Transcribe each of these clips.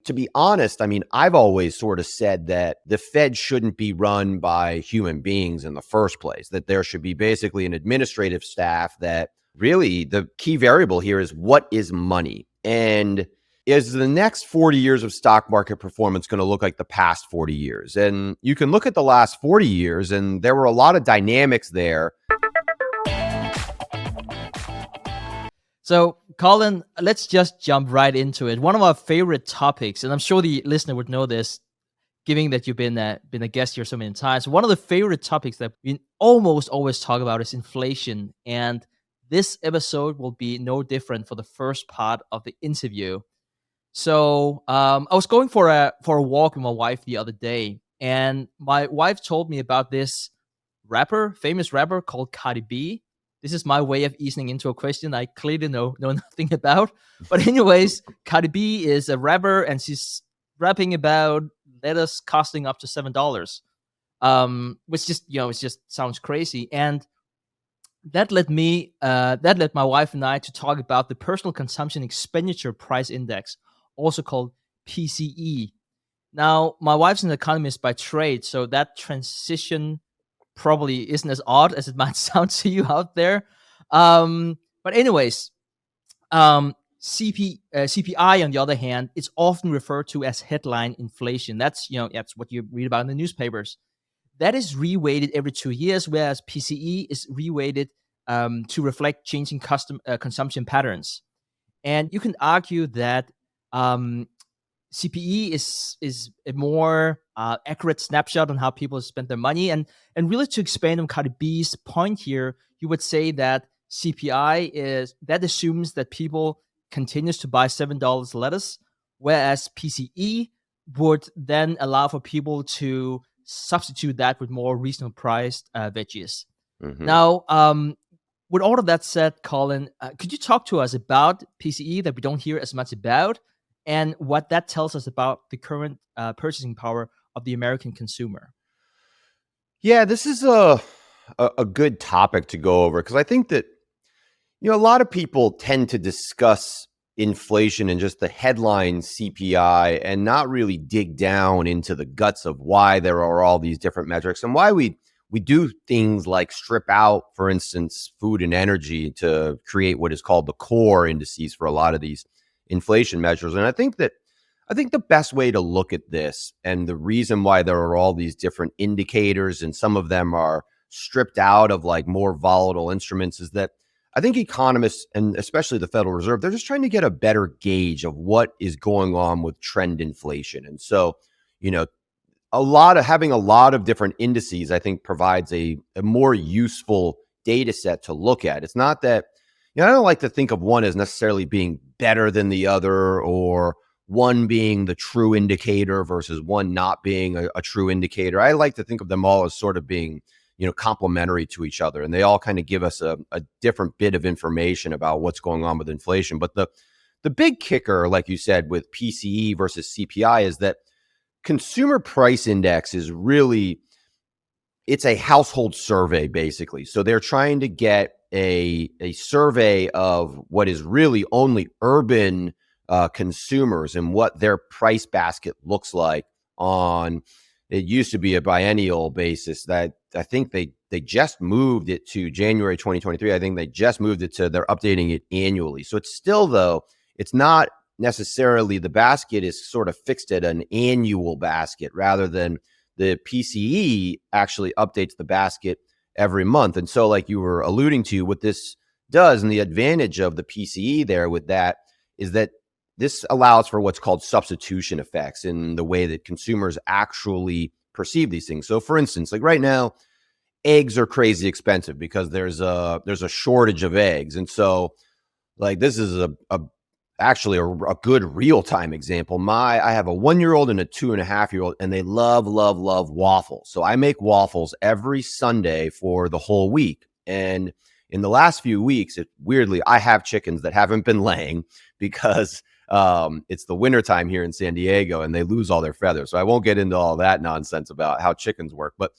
to be honest, I mean, I've always sort of said that the Fed shouldn't be run by human beings in the first place, that there should be basically an administrative staff that really the key variable here is what is money? And is the next 40 years of stock market performance going to look like the past 40 years? And you can look at the last 40 years, and there were a lot of dynamics there. So, Cullen, let's just jump right into it. One of our favorite topics, and I'm sure the listener would know this, given that you've been a guest here so many times. One of the favorite topics that we almost always talk about is inflation, and this episode will be no different for the first part of the interview. So I was going for a walk with my wife the other day, and my wife told me about this famous rapper called Cardi B. This is my way of easing into a question I clearly know nothing about. But anyways, Cardi B is a rapper, and she's rapping about lettuce costing up to $7, which just sounds crazy. And that led my wife and I to talk about the personal consumption expenditure price index, also called PCE. Now, my wife's an economist by trade, so that transition probably isn't as odd as it might sound to you out there. But anyways, CPI, on the other hand, is often referred to as headline inflation. That's what you read about in the newspapers. That is reweighted every 2 years, whereas PCE is reweighted to reflect changing consumption patterns. And you can argue that CPE is a more accurate snapshot on how people spend their money. And really, to expand on Cardi B's point here, you would say that CPI assumes that people continues to buy $7 lettuce, whereas PCE would then allow for people to substitute that with more reasonable priced veggies. Mm-hmm. Now, with all of that said, Cullen, could you talk to us about PCE that we don't hear as much about, and what that tells us about the current purchasing power of the American consumer? Yeah, this is a good topic to go over, because I think that a lot of people tend to discuss inflation and just the headline CPI and not really dig down into the guts of why there are all these different metrics and why we do things like strip out, for instance, food and energy to create what is called the core indices for a lot of these inflation measures. And I think the best way to look at this, and the reason why there are all these different indicators and some of them are stripped out of like more volatile instruments, is that I think economists, and especially the Federal Reserve, they're just trying to get a better gauge of what is going on with trend inflation. And so, having a lot of different indices, I think, provides a more useful data set to look at. It's not that, I don't like to think of one as necessarily being better than the other, or one being the true indicator versus one not being a true indicator. I like to think of them all as sort of being, complementary to each other. And they all kind of give us a different bit of information about what's going on with inflation. But the big kicker, like you said, with PCE versus CPI is that consumer price index is really, it's a household survey, basically. So they're trying to get a survey of what is really only urban consumers and what their price basket looks like on, it used to be a biennial basis. That I think they just moved it to January 2023. I think they just moved it to, they're updating it annually. So it's still, though, it's not necessarily, the basket is sort of fixed at an annual basket, rather than the PCE actually updates the basket every month. And so, like you were alluding to, what this does, and the advantage of the PCE there with that, is that this allows for what's called substitution effects in the way that consumers actually perceive these things. So for instance, like right now, eggs are crazy expensive because there's a shortage of eggs. And so like this is actually a good real-time example. I have a 1-year-old and a 2.5-year-old, and they love waffles. So I make waffles every Sunday for the whole week. And in the last few weeks, weirdly, I have chickens that haven't been laying because it's the wintertime here in San Diego and they lose all their feathers. So I won't get into all that nonsense about how chickens work. But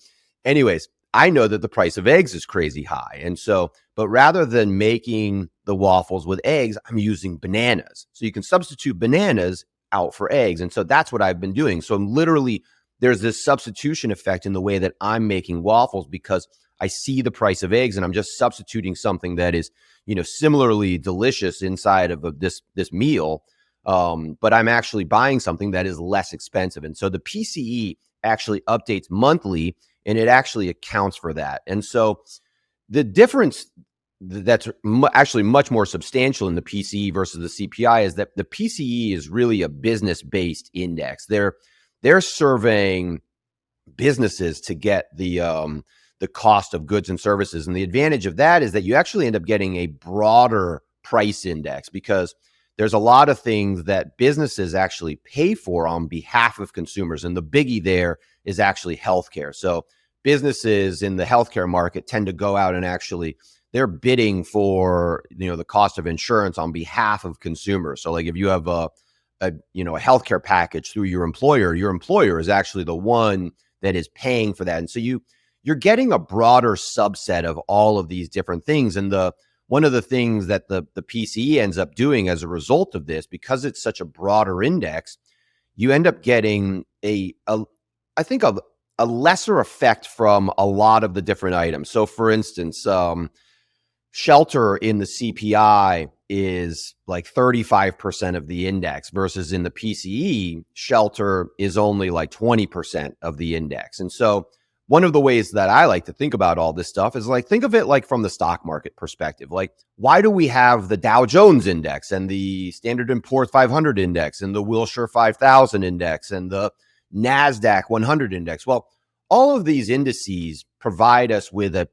anyways, I know that the price of eggs is crazy high. And so, but rather than making the waffles with eggs, I'm using bananas. So you can substitute bananas out for eggs. And so that's what I've been doing. So I'm literally, there's this substitution effect in the way that I'm making waffles, because I see the price of eggs and I'm just substituting something that is, similarly delicious inside of this meal. But I'm actually buying something that is less expensive. And so the PCE actually updates monthly, and it actually accounts for that. And so the difference that's actually much more substantial in the PCE versus the CPI is that the PCE is really a business-based index. They're surveying businesses to get the cost of goods and services. And the advantage of that is that you actually end up getting a broader price index, because there's a lot of things that businesses actually pay for on behalf of consumers. And the biggie there is actually healthcare. So businesses in the healthcare market tend to go out and actually they're bidding for, the cost of insurance on behalf of consumers. So like if you have a healthcare package through your employer is actually the one that is paying for that. And so you're getting a broader subset of all of these different things. And one of the things that the PCE ends up doing as a result of this, because it's such a broader index, you end up getting I think a lesser effect from a lot of the different items. So for instance, shelter in the CPI is like 35% of the index, versus in the PCE, shelter is only like 20% of the index. And so one of the ways that I like to think about all this stuff is like, think of it like from the stock market perspective. Like, why do we have the Dow Jones index and the Standard & Poor's 500 index and the Wilshire 5000 index and the NASDAQ 100 index? Well, all of these indices provide us with a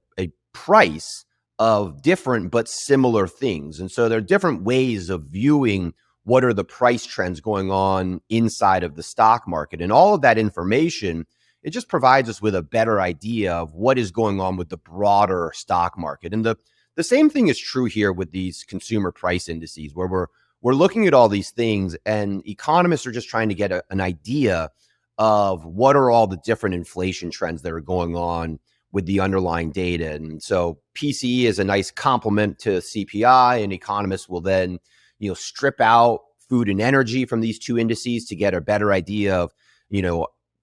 price of different but similar things. And so there are different ways of viewing what are the price trends going on inside of the stock market. And all of that information, it just provides us with a better idea of what is going on with the broader stock market. And the same thing is true here with these consumer price indices, where we're looking at all these things and economists are just trying to get an idea of what are all the different inflation trends that are going on with the underlying data. And so PCE is a nice complement to CPI, and economists will then, strip out food and energy from these two indices to get a better idea of,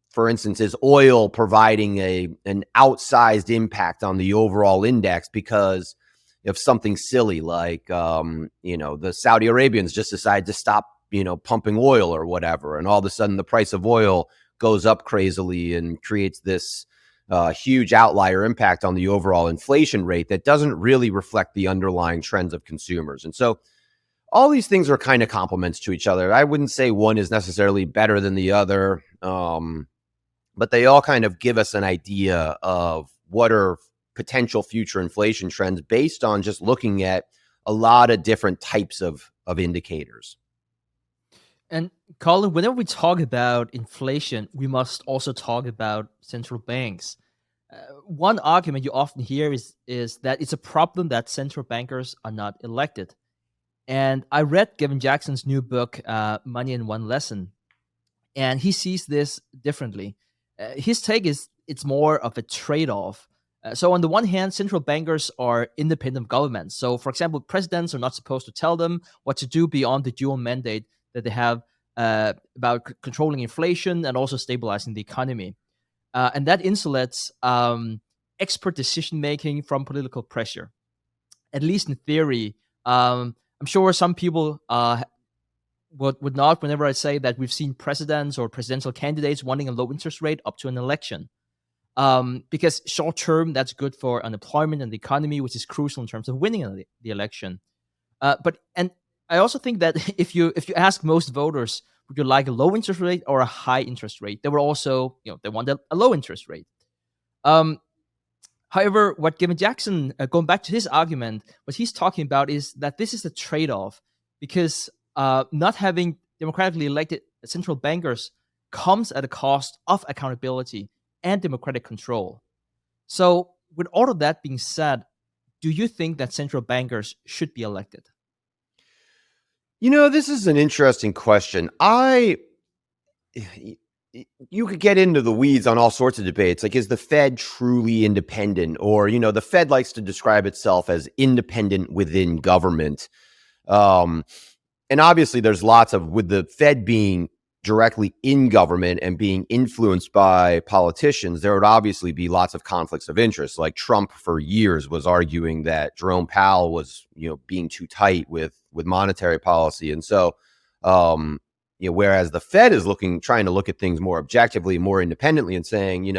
for instance, is oil providing an outsized impact on the overall index because of something silly like, the Saudi Arabians just decide to stop, pumping oil or whatever. And all of a sudden the price of oil goes up crazily and creates this huge outlier impact on the overall inflation rate that doesn't really reflect the underlying trends of consumers. And so all these things are kind of complements to each other. I wouldn't say one is necessarily better than the other, but they all kind of give us an idea of what are potential future inflation trends based on just looking at a lot of different types of indicators. And Colin, whenever we talk about inflation, we must also talk about central banks. One argument you often hear is that it's a problem that central bankers are not elected. And I read Gavin Jackson's new book, Money in One Lesson, and he sees this differently. His take is it's more of a trade-off. So on the one hand, central bankers are independent governments. So for example, presidents are not supposed to tell them what to do beyond the dual mandate that they have about controlling inflation and also stabilizing the economy. And that insulates expert decision-making from political pressure, at least in theory. I'm sure some people would not whenever I say that we've seen presidents or presidential candidates wanting a low interest rate up to an election. Because short term, that's good for unemployment and the economy, which is crucial in terms of winning the election. But I also think that if you ask most voters, would you like a low interest rate or a high interest rate? They were also, they want a low interest rate. However, what Gavin Jackson, going back to his argument, what he's talking about is that this is a trade-off because not having democratically elected central bankers comes at a cost of accountability and democratic control. So with all of that being said, do you think that central bankers should be elected? This is an interesting question. You could get into the weeds on all sorts of debates. Like, is the Fed truly independent? Or, the Fed likes to describe itself as independent within government. and obviously there's lots of, with the Fed being directly in government and being influenced by politicians, there would obviously be lots of conflicts of interest. Like Trump for years was arguing that Jerome Powell was, being too tight with monetary policy. And so, whereas the Fed is trying to look at things more objectively, more independently, and saying,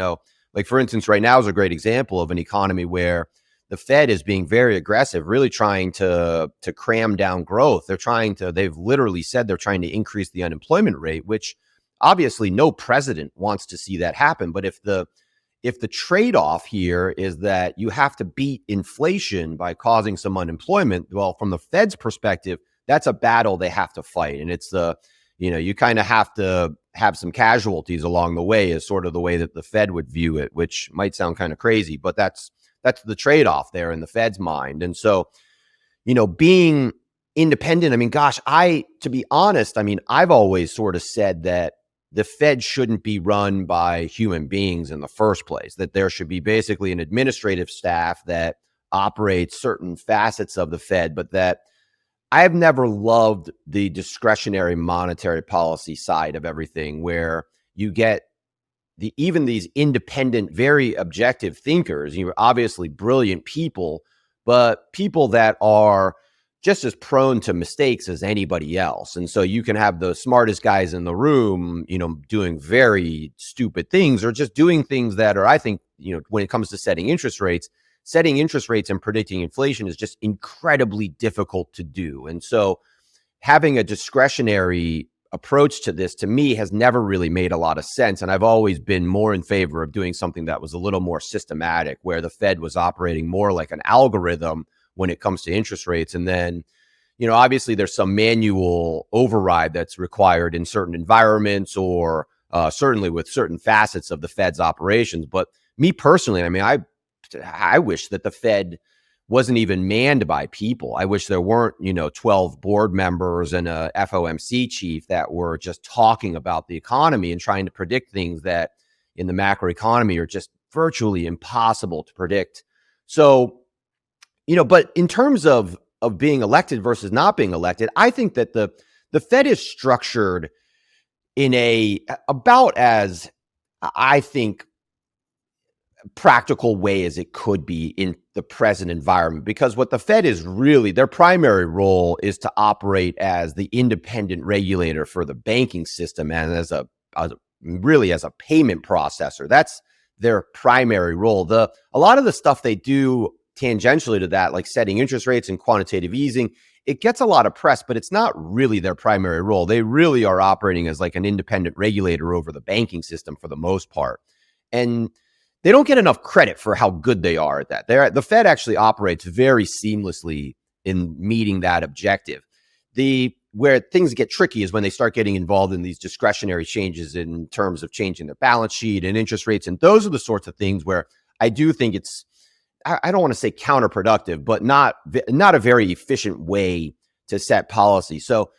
like for instance, right now is a great example of an economy where the Fed is being very aggressive, really trying to cram down growth. They've literally said they're trying to increase the unemployment rate, which obviously no president wants to see that happen. But if the trade-off here is that you have to beat inflation by causing some unemployment, well, from the Fed's perspective, that's a battle they have to fight. And it's you kind of have to have some casualties along the way, is sort of the way that the Fed would view it, which might sound kind of crazy, but that's the trade-off there in the Fed's mind. And so, being independent, I mean, gosh, to be honest, I mean, I've always sort of said that the Fed shouldn't be run by human beings in the first place, that there should be basically an administrative staff that operates certain facets of the Fed, but that I've never loved the discretionary monetary policy side of everything, where you get even these independent, very objective thinkers, obviously brilliant people, but people that are just as prone to mistakes as anybody else. And so you can have the smartest guys in the room, doing very stupid things, or just doing things that are, I think, when it comes to setting interest rates and predicting inflation is just incredibly difficult to do. And so having a discretionary approach to this, to me, has never really made a lot of sense. And I've always been more in favor of doing something that was a little more systematic, where the Fed was operating more like an algorithm when it comes to interest rates. And then, obviously there's some manual override that's required in certain environments, or certainly with certain facets of the Fed's operations. But me personally, I mean, I wish that the Fed wasn't even manned by people. I wish there weren't, 12 board members and a FOMC chief that were just talking about the economy and trying to predict things that in the macroeconomy are just virtually impossible to predict. So, but in terms of being elected versus not being elected, I think that the Fed is structured in about as, I think, practical way as it could be in the present environment, because what the Fed is really, their primary role is to operate as the independent regulator for the banking system and as a payment processor. That's their primary role. A lot of the stuff they do tangentially to that, like setting interest rates and quantitative easing, it gets a lot of press, but it's not really their primary role. They really are operating as like an independent regulator over the banking system for the most part. And they don't get enough credit for how good they are at that. The Fed actually operates very seamlessly in meeting that objective. Where things get tricky is when they start getting involved in these discretionary changes in terms of changing their balance sheet and interest rates. And those are the sorts of things where I do think it's, I don't want to say counterproductive, but not a very efficient way to set policy. So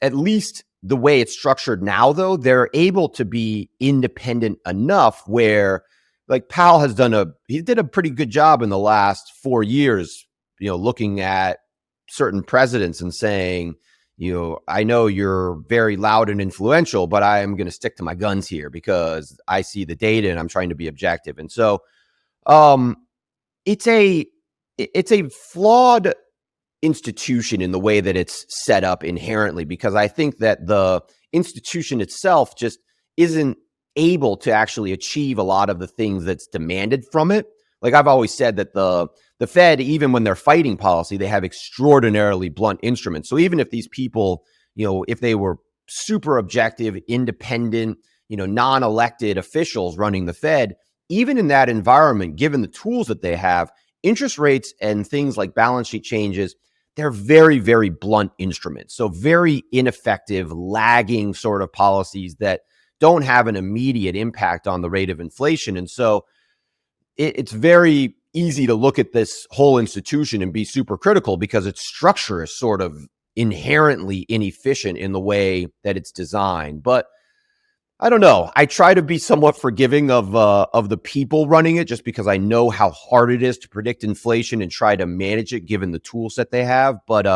at least the way it's structured now, though, they're able to be independent enough where, like, Powell he did a pretty good job in the last 4 years, looking at certain presidents and saying, I know you're very loud and influential, but I am going to stick to my guns here because I see the data and I'm trying to be objective. And so, it's a flawed institution in the way that it's set up inherently, because I think that the institution itself just isn't able to actually achieve a lot of the things that's demanded from it. Like I've always said that the Fed, even when they're fighting policy, they have extraordinarily blunt instruments. So even if these people, if they were super objective, independent, non-elected officials running the Fed, even in that environment, given the tools that they have, interest rates and things like balance sheet changes, they're very, very blunt instruments. So very ineffective, lagging sort of policies that don't have an immediate impact on the rate of inflation. And so it's very easy to look at this whole institution and be super critical because its structure is sort of inherently inefficient in the way that it's designed. But I don't know. I try to be somewhat forgiving of the people running it, just because I know how hard it is to predict inflation and try to manage it given the tool set they have. But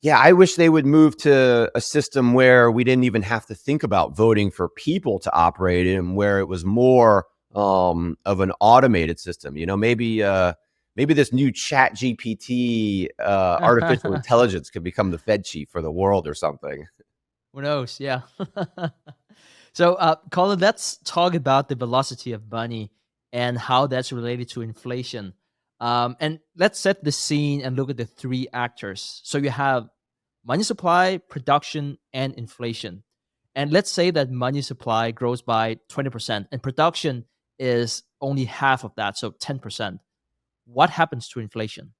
Yeah, I wish they would move to a system where we didn't even have to think about voting for people to operate in, where it was more of an automated system. Maybe this new Chat GPT artificial intelligence could become the Fed chief for the world or something. Who knows? Yeah. So, Colin, let's talk about the velocity of money and how that's related to inflation. And let's set the scene and look at the three actors. So you have money supply, production, and inflation. And let's say that money supply grows by 20% and production is only half of that, so 10%. What happens to inflation?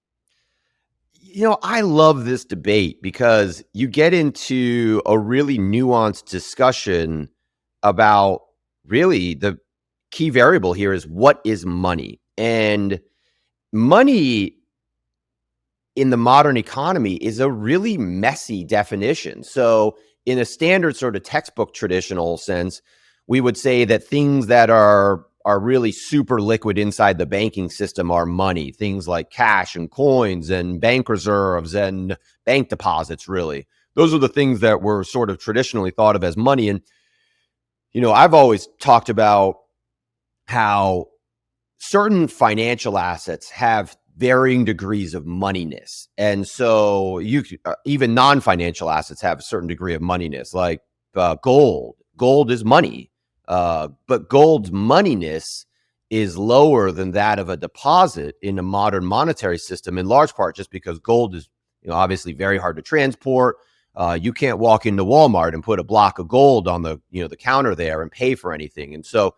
I love this debate because you get into a really nuanced discussion about really the key variable here is what is money? And money in the modern economy is a really messy definition. So, in a standard sort of textbook traditional sense, we would say that things that are really super liquid inside the banking system are money, things like cash and coins and bank reserves and bank deposits, really. Those are the things that were sort of traditionally thought of as money. And, I've always talked about how certain financial assets have varying degrees of moneyness. And so even non-financial assets have a certain degree of moneyness, like gold. Gold is money, but gold's moneyness is lower than that of a deposit in a modern monetary system, in large part just because gold is obviously very hard to transport. You can't walk into Walmart and put a block of gold on the counter there and pay for anything. And so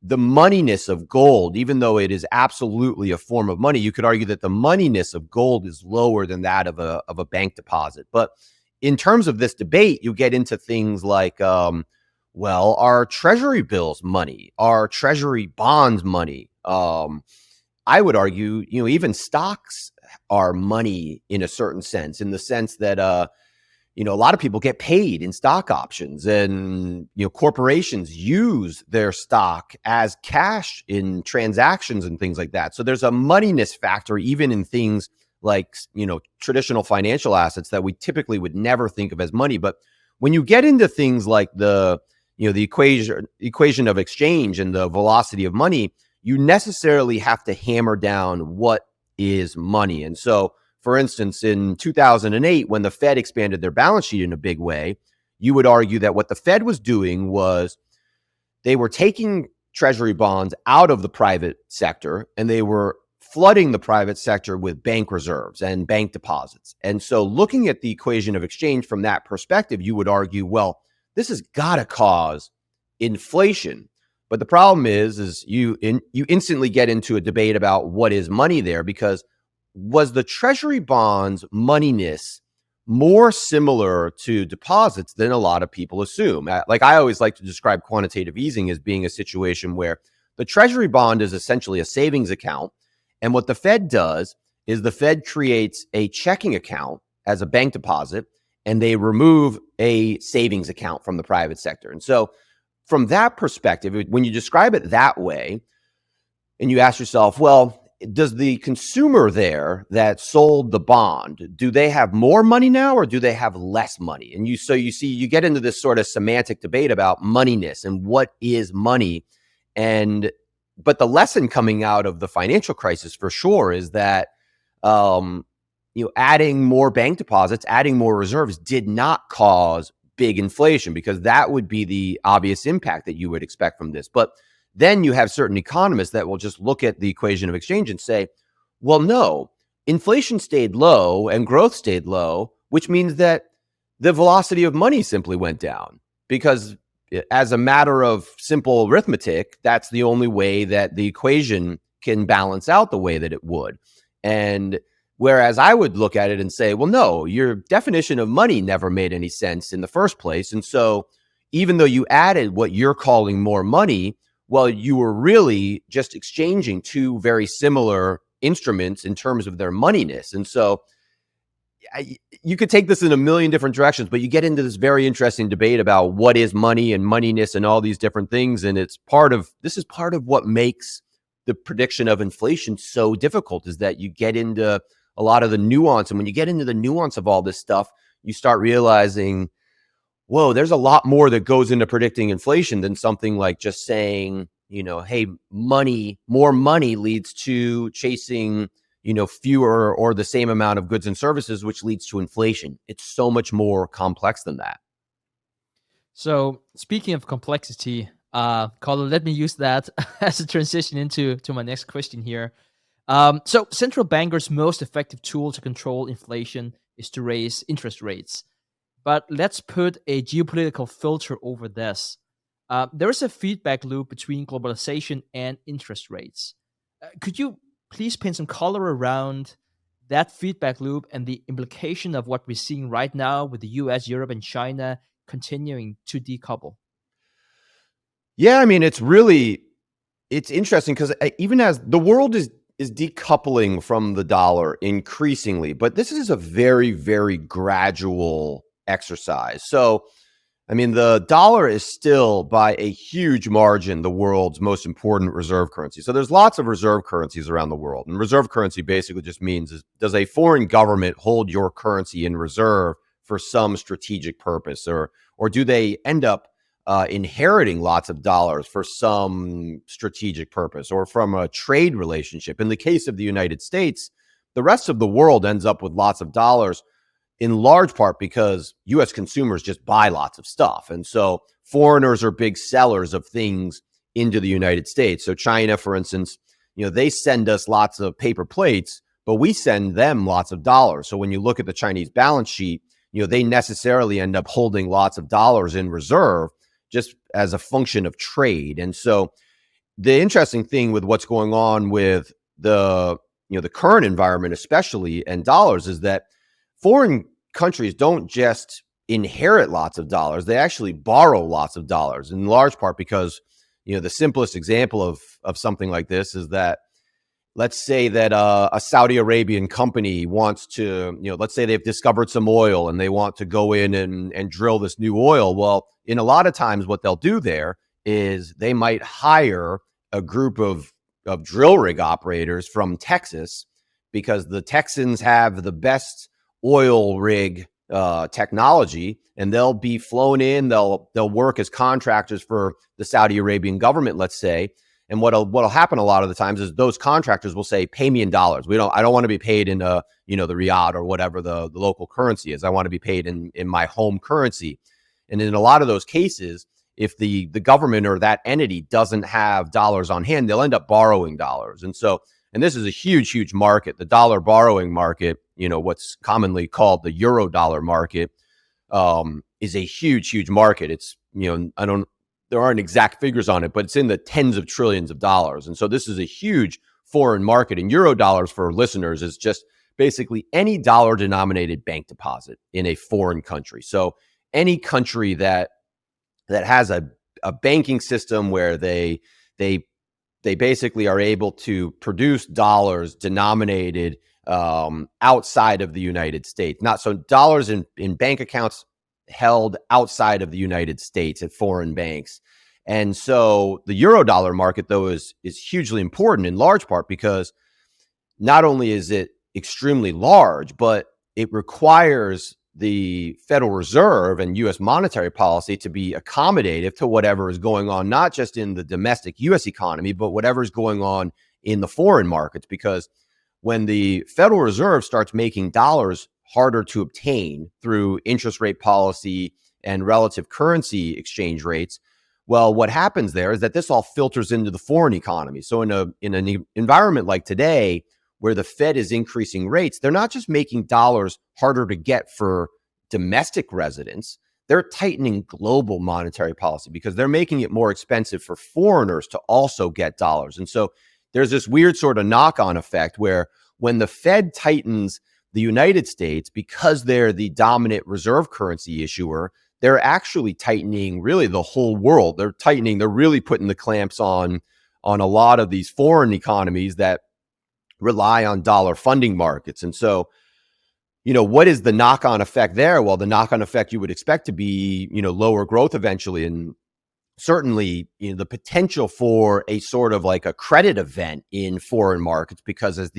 the moneyness of gold, even though it is absolutely a form of money, you could argue that the moneyness of gold is lower than that of a bank deposit. But in terms of this debate, you get into things like, are treasury bills money? Are treasury bonds money? I would argue, even stocks are money in a certain sense, in the sense that, a lot of people get paid in stock options, and, corporations use their stock as cash in transactions and things like that. So there's a moneyness factor, even in things like, traditional financial assets that we typically would never think of as money. But when you get into things like the equation of exchange and the velocity of money, you necessarily have to hammer down what is money. And so, for instance, in 2008, when the Fed expanded their balance sheet in a big way, you would argue that what the Fed was doing was they were taking treasury bonds out of the private sector and they were flooding the private sector with bank reserves and bank deposits. And so looking at the equation of exchange from that perspective, you would argue, well, this has got to cause inflation. But the problem is you instantly get into a debate about what is money there, because was the treasury bonds moneyness more similar to deposits than a lot of people assume? Like, I always like to describe quantitative easing as being a situation where the treasury bond is essentially a savings account. And what the Fed does is the Fed creates a checking account as a bank deposit, and they remove a savings account from the private sector. And so from that perspective, when you describe it that way, and you ask yourself, well, does the consumer there that sold the bond, do they have more money now or do they have less money? And you see, you get into this sort of semantic debate about moneyness and what is money. But the lesson coming out of the financial crisis for sure is that, adding more bank deposits, adding more reserves did not cause big inflation, because that would be the obvious impact that you would expect from this. But then you have certain economists that will just look at the equation of exchange and say, well, no, inflation stayed low and growth stayed low, which means that the velocity of money simply went down, because as a matter of simple arithmetic, that's the only way that the equation can balance out the way that it would. And whereas I would look at it and say, well, no, your definition of money never made any sense in the first place. And so even though you added what you're calling more money, well, you were really just exchanging two very similar instruments in terms of their moneyness. And so you could take this in a million different directions, but you get into this very interesting debate about what is money and moneyness and all these different things. And this is part of what makes the prediction of inflation so difficult, is that you get into a lot of the nuance. And when you get into the nuance of all this stuff, you start realizing, whoa, there's a lot more that goes into predicting inflation than something like just saying, hey, more money leads to chasing, fewer or the same amount of goods and services, which leads to inflation. It's so much more complex than that. So speaking of complexity, Colin, let me use that as a transition into my next question here. So central bankers' most effective tool to control inflation is to raise interest rates. But let's put a geopolitical filter over this. There is a feedback loop between globalization and interest rates. Could you please paint some color around that feedback loop and the implication of what we're seeing right now with the US, Europe, and China continuing to decouple? Yeah, I mean, it's interesting because even as the world is decoupling from the dollar increasingly, but this is a very, very gradual exercise. So, I mean, the dollar is still by a huge margin the world's most important reserve currency. So there's lots of reserve currencies around the world. And reserve currency basically just means does a foreign government hold your currency in reserve for some strategic purpose, or do they end up inheriting lots of dollars for some strategic purpose or from a trade relationship? In the case of the United States, the rest of the world ends up with lots of dollars in large part because US consumers just buy lots of stuff. And so foreigners are big sellers of things into the United States. So China, for instance, they send us lots of paper plates, but we send them lots of dollars. So when you look at the Chinese balance sheet, they necessarily end up holding lots of dollars in reserve just as a function of trade. And so the interesting thing with what's going on with the current environment, especially, and dollars, is that foreign countries don't just inherit lots of dollars, they actually borrow lots of dollars, in large part because, the simplest example of something like this is that, let's say that a Saudi Arabian company wants to, let's say they've discovered some oil and they want to go in and drill this new oil. Well, in a lot of times what they'll do there is they might hire a group of drill rig operators from Texas because the Texans have the best oil rig technology, and they'll be flown in. They'll work as contractors for the Saudi Arabian government, let's say. And what'll happen a lot of the times is those contractors will say, "Pay me in dollars. I don't want to be paid in the riyal or whatever the local currency is. I want to be paid in my home currency." And in a lot of those cases, if the government or that entity doesn't have dollars on hand, they'll end up borrowing dollars. And this is a huge, huge market. The dollar borrowing market, what's commonly called the euro dollar market, is a huge, huge market. It's, there aren't exact figures on it, but it's in the tens of trillions of dollars. And so this is a huge foreign market. And euro dollars, for listeners, is just basically any dollar denominated bank deposit in a foreign country. So any country that has a banking system where they basically are able to produce dollars denominated outside of the United States. Not so dollars in bank accounts held outside of the United States at foreign banks. And so the euro dollar market, though, is hugely important, in large part because not only is it extremely large, but it requires the Federal Reserve and U.S. monetary policy to be accommodative to whatever is going on, not just in the domestic U.S. economy, but whatever is going on in the foreign markets. Because when the Federal Reserve starts making dollars harder to obtain through interest rate policy and relative currency exchange rates, well, what happens there is that this all filters into the foreign economy. So in an environment like today, where the Fed is increasing rates, they're not just making dollars harder to get for domestic residents, they're tightening global monetary policy because they're making it more expensive for foreigners to also get dollars. And so there's this weird sort of knock-on effect where when the Fed tightens the United States, because they're the dominant reserve currency issuer, they're actually tightening really the whole world. They're really putting the clamps on a lot of these foreign economies that rely on dollar funding markets. And so, what is the knock-on effect there? Well, the knock-on effect you would expect to be, lower growth eventually. And certainly, the potential for a sort of like a credit event in foreign markets, because as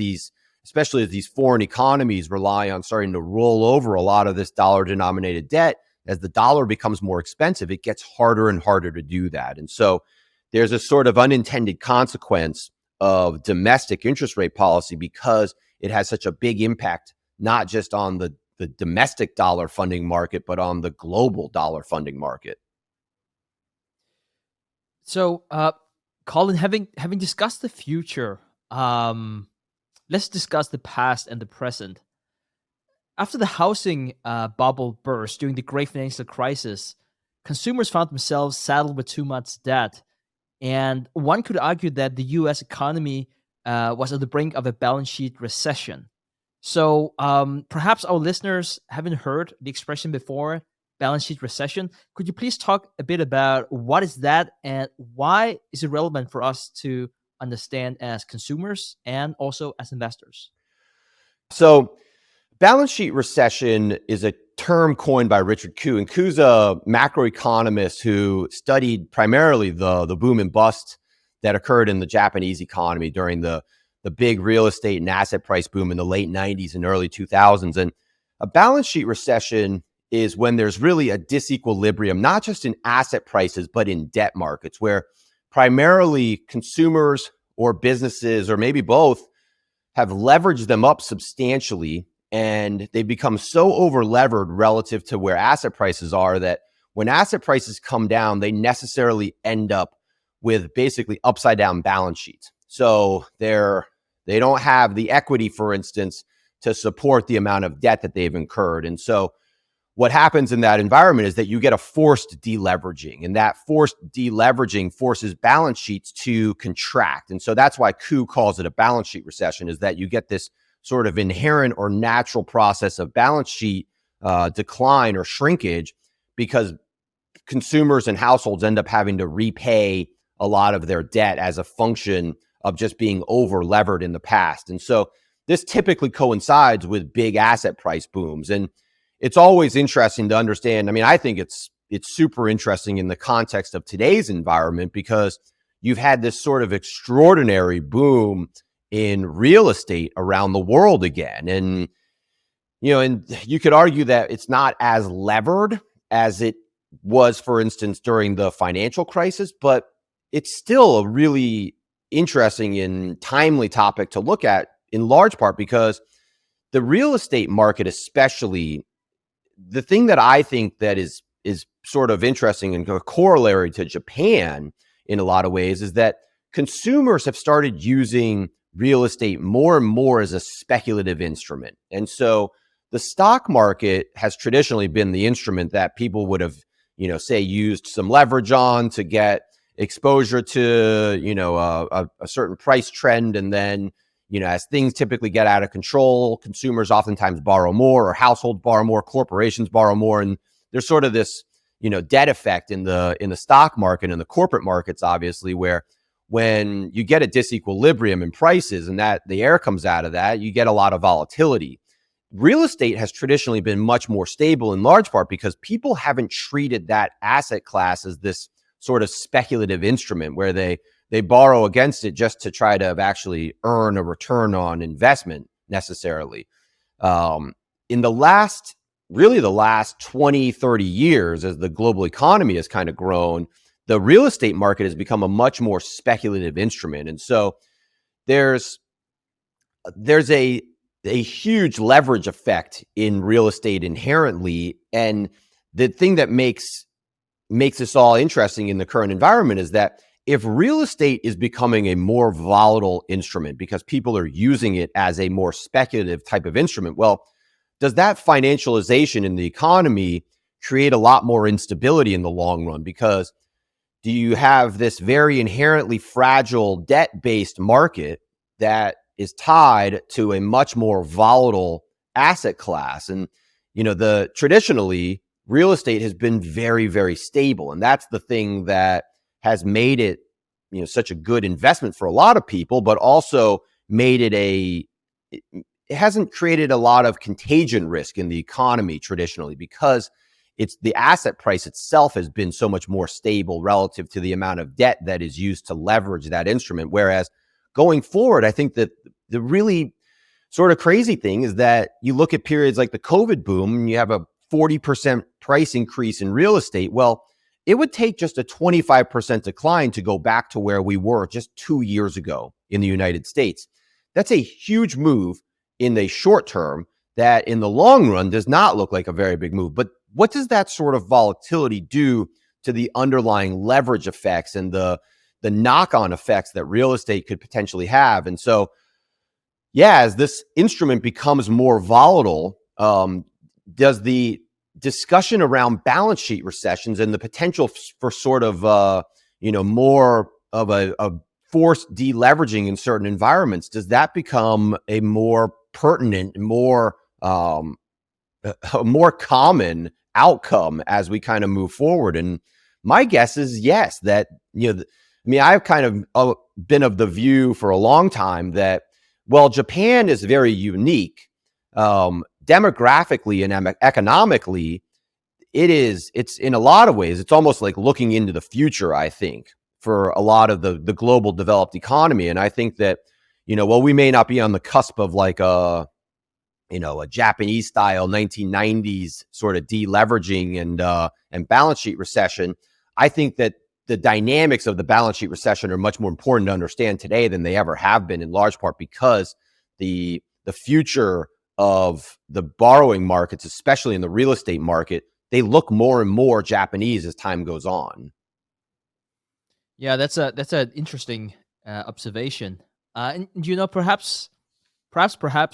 especially as these foreign economies rely on starting to roll over a lot of this dollar denominated debt, as the dollar becomes more expensive, it gets harder and harder to do that. And so there's a sort of unintended consequence of domestic interest rate policy because it has such a big impact, not just on the domestic dollar funding market, but on the global dollar funding market. So, Colin, having discussed the future, let's discuss the past and the present. After the housing bubble burst during the great financial crisis, consumers found themselves saddled with too much debt. And one could argue that the US economy was at the brink of a balance sheet recession. So perhaps our listeners haven't heard the expression before, balance sheet recession. Could you please talk a bit about what is that and why is it relevant for us to understand as consumers and also as investors? So balance sheet recession is a term coined by Richard Koo. And Koo's a macroeconomist who studied primarily the boom and bust that occurred in the Japanese economy during the big real estate and asset price boom in the late 90s and early 2000s. And a balance sheet recession is when there's really a disequilibrium, not just in asset prices, but in debt markets, where primarily consumers or businesses, or maybe both, have leveraged them up substantially, and they become so over levered relative to where asset prices are that when asset prices come down, they necessarily end up with basically upside down balance sheets. So they don't have the equity, for instance, to support the amount of debt that they've incurred. And so what happens in that environment is that you get a forced deleveraging, and that forced deleveraging forces balance sheets to contract. And so that's why Koo calls it a balance sheet recession, is that you get this sort of inherent or natural process of balance sheet decline or shrinkage, because consumers and households end up having to repay a lot of their debt as a function of just being over levered in the past. And so this typically coincides with big asset price booms. And it's always interesting to understand. I mean, I think it's super interesting in the context of today's environment, because you've had this sort of extraordinary boom in real estate around the world again. And, and you could argue that it's not as levered as it was, for instance, during the financial crisis, but it's still a really interesting and timely topic to look at, in large part because the real estate market, especially, the thing that I think that is sort of interesting and a corollary to Japan in a lot of ways, is that consumers have started using real estate more and more as a speculative instrument. And so the stock market has traditionally been the instrument that people would have, say, used some leverage on to get exposure to, a certain price trend. And then, as things typically get out of control, consumers oftentimes borrow more, or households borrow more, corporations borrow more. And there's sort of this, debt effect in the stock market and the corporate markets, obviously, where when you get a disequilibrium in prices and that the air comes out of that, you get a lot of volatility. Real estate has traditionally been much more stable, in large part because people haven't treated that asset class as this sort of speculative instrument where they borrow against it just to try to actually earn a return on investment necessarily. In the last 20, 30 years, as the global economy has kind of grown, the real estate market has become a much more speculative instrument. And so there's a huge leverage effect in real estate inherently. And the thing that makes this all interesting in the current environment is that if real estate is becoming a more volatile instrument because people are using it as a more speculative type of instrument, well, does that financialization in the economy create a lot more instability in the long run? Because do you have this very inherently fragile debt-based market that is tied to a much more volatile asset class? And, traditionally, real estate has been very, very stable. And that's the thing that has made it, such a good investment for a lot of people, but also made it it hasn't created a lot of contagion risk in the economy traditionally, because it's the asset price itself has been so much more stable relative to the amount of debt that is used to leverage that instrument. Whereas going forward, I think that the really sort of crazy thing is that you look at periods like the COVID boom and you have a 40% price increase in real estate. Well, it would take just a 25% decline to go back to where we were just 2 years ago in the United States. That's a huge move in the short term that in the long run does not look like a very big move. But what does that sort of volatility do to the underlying leverage effects and the knock-on effects that real estate could potentially have? And so, yeah, as this instrument becomes more volatile, does the discussion around balance sheet recessions and the potential for sort of more of a forced deleveraging in certain environments, does that become a more pertinent, more a more common outcome as we kind of move forward? And my guess is yes, that I've kind of been of the view for a long time that, well, Japan is very unique demographically and economically. It's in a lot of ways, it's almost like looking into the future, I think, for a lot of the global developed economy. And I think that, while we may not be on the cusp of like a Japanese style 1990s sort of deleveraging and balance sheet recession, I think that the dynamics of the balance sheet recession are much more important to understand today than they ever have been, in large part because the future of the borrowing markets, especially in the real estate market, they look more and more Japanese as time goes on. Yeah, that's an interesting observation. And perhaps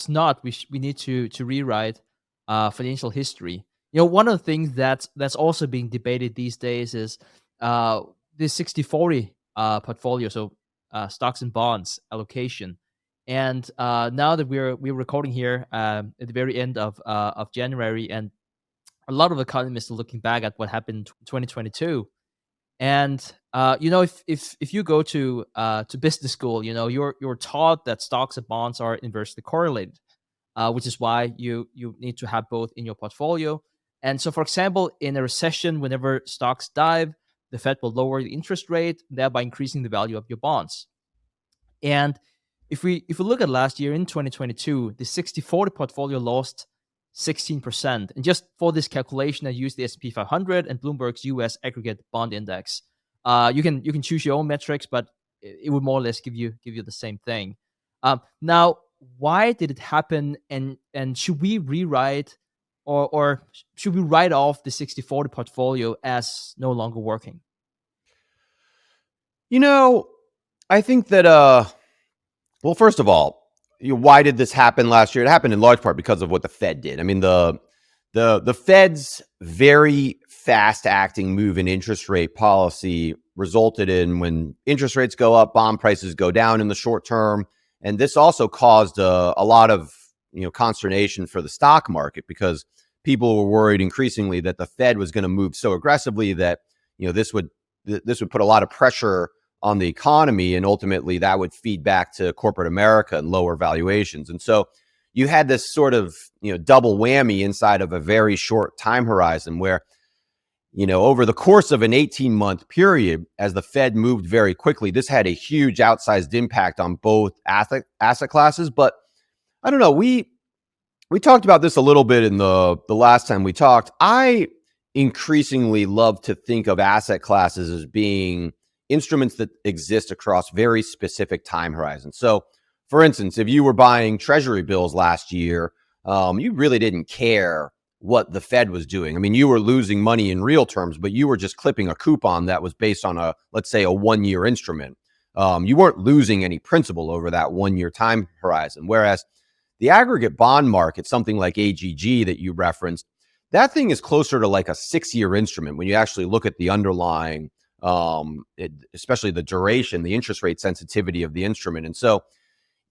not. We need to rewrite financial history. One of the things that's also being debated these days is the 60-40 portfolio, so stocks and bonds allocation. And now that we're recording here at the very end of January, and a lot of economists are looking back at what happened in 2022. And if you go to business school, you're taught that stocks and bonds are inversely correlated, which is why you need to have both in your portfolio. And so, for example, in a recession, whenever stocks dive, the Fed will lower the interest rate, thereby increasing the value of your bonds. And if we look at last year in 2022, the 60-40 portfolio lost 16%. And just for this calculation, I used the S&P 500 and Bloomberg's U.S. Aggregate Bond Index. You can choose your own metrics, but it would more or less give you the same thing. Now, why did it happen? And should we rewrite or should we write off the 60-40 portfolio as no longer working? I think that well, first of all, why did this happen last year? It happened in large part because of what the Fed did. I mean, the Fed's very fast-acting move in interest rate policy resulted in, when interest rates go up, bond prices go down in the short term, and this also caused a lot of consternation for the stock market, because people were worried increasingly that the Fed was going to move so aggressively that this would put a lot of pressure on the economy, and ultimately that would feed back to corporate America and lower valuations. And so you had this sort of double whammy inside of a very short time horizon where over the course of an 18-month period, as the Fed moved very quickly, this had a huge outsized impact on both asset classes. But I don't know, we talked about this a little bit in the last time we talked. I increasingly love to think of asset classes as being instruments that exist across very specific time horizons. So, for instance, if you were buying treasury bills last year, you really didn't care what the Fed was doing. I mean, you were losing money in real terms, but you were just clipping a coupon that was based on let's say, a 1-year instrument. You weren't losing any principal over that 1-year time horizon. Whereas the aggregate bond market, something like AGG that you referenced, that thing is closer to like a 6-year instrument when you actually look at the underlying, especially the duration, the interest rate sensitivity of the instrument. And so,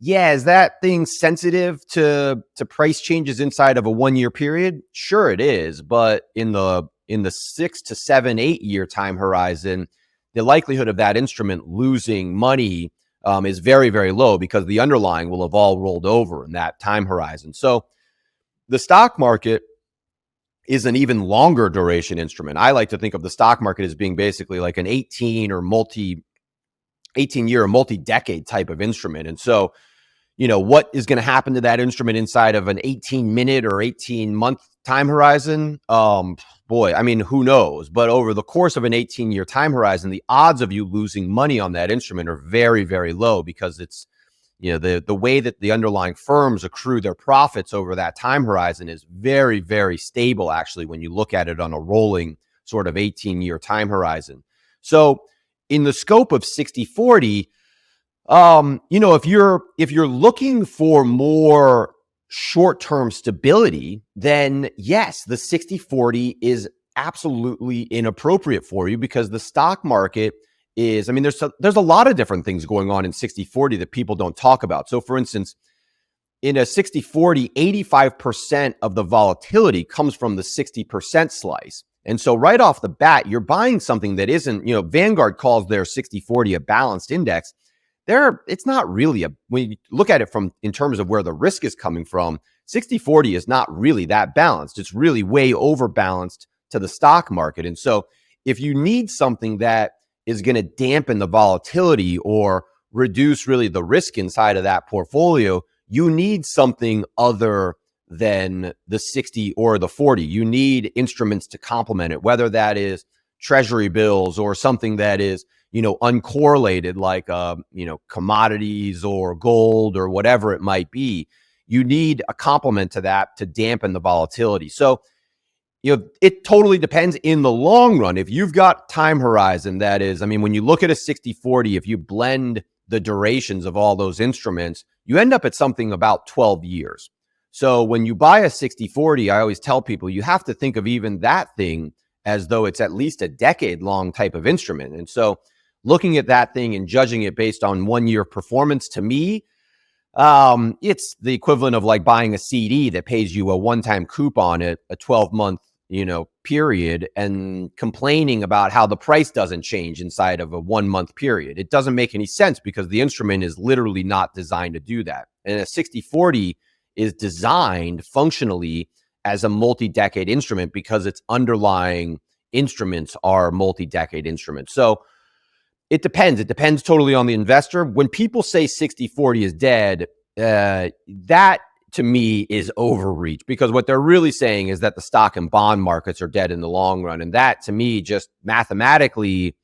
yeah, is that thing sensitive to price changes inside of a 1-year period? Sure, it is. But in the 6 to 7, 8-year time horizon, the likelihood of that instrument losing money is very, very low, because the underlying will have all rolled over in that time horizon. So the stock market is an even longer duration instrument. I like to think of the stock market as being basically like an 18-year or multi-decade type of instrument. And so, what is going to happen to that instrument inside of an 18-minute or 18-month time horizon? Boy, I mean, who knows? But over the course of an 18-year time horizon, the odds of you losing money on that instrument are very, very low, because it's, the way that the underlying firms accrue their profits over that time horizon is very, very stable, actually, when you look at it on a rolling sort of 18-year time horizon. So in the scope of 60/40, if you're looking for more short-term stability, then yes, the 60/40 is absolutely inappropriate for you, because the stock market is, I mean, there's a lot of different things going on in 60/40 that people don't talk about. So for instance, in a 60/40, 85% of the volatility comes from the 60% slice. And so right off the bat, you're buying something that isn't, Vanguard calls their 60/40 a balanced index. It's not really when you look at it from in terms of where the risk is coming from, 60/40 is not really that balanced. It's really way overbalanced to the stock market. And so if you need something that is going to dampen the volatility or reduce really the risk inside of that portfolio, you need something other than the 60 or the 40. You need instruments to complement it, whether that is treasury bills or something that is, uncorrelated, like, commodities or gold or whatever it might be. You need a complement to that to dampen the volatility. So, it totally depends in the long run. If you've got time horizon, that is, I mean, when you look at a 60/40, if you blend the durations of all those instruments, you end up at something about 12 years. So when you buy a 60/40, I always tell people you have to think of even that thing as though it's at least a decade-long type of instrument. And so looking at that thing and judging it based on 1 year performance, to me, it's the equivalent of like buying a CD that pays you a one-time coupon at a 12-month, period, and complaining about how the price doesn't change inside of a 1 month period. It doesn't make any sense, because the instrument is literally not designed to do that. And a 60/40 is designed functionally as a multi-decade instrument, because its underlying instruments are multi-decade instruments. So it depends. It depends totally on the investor. When people say 60/40 is dead, that to me is overreach, because what they're really saying is that the stock and bond markets are dead in the long run. And that, to me, just mathematically,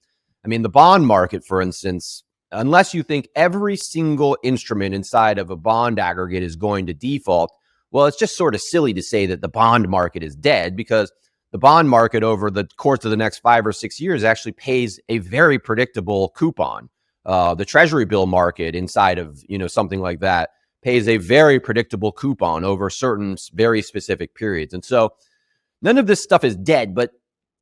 I mean, the bond market, for instance, unless you think every single instrument inside of a bond aggregate is going to default, well, it's just sort of silly to say that the bond market is dead, because the bond market over the course of the next 5 or 6 years actually pays a very predictable coupon. The treasury bill market inside of, something like that pays a very predictable coupon over certain very specific periods. And so none of this stuff is dead, but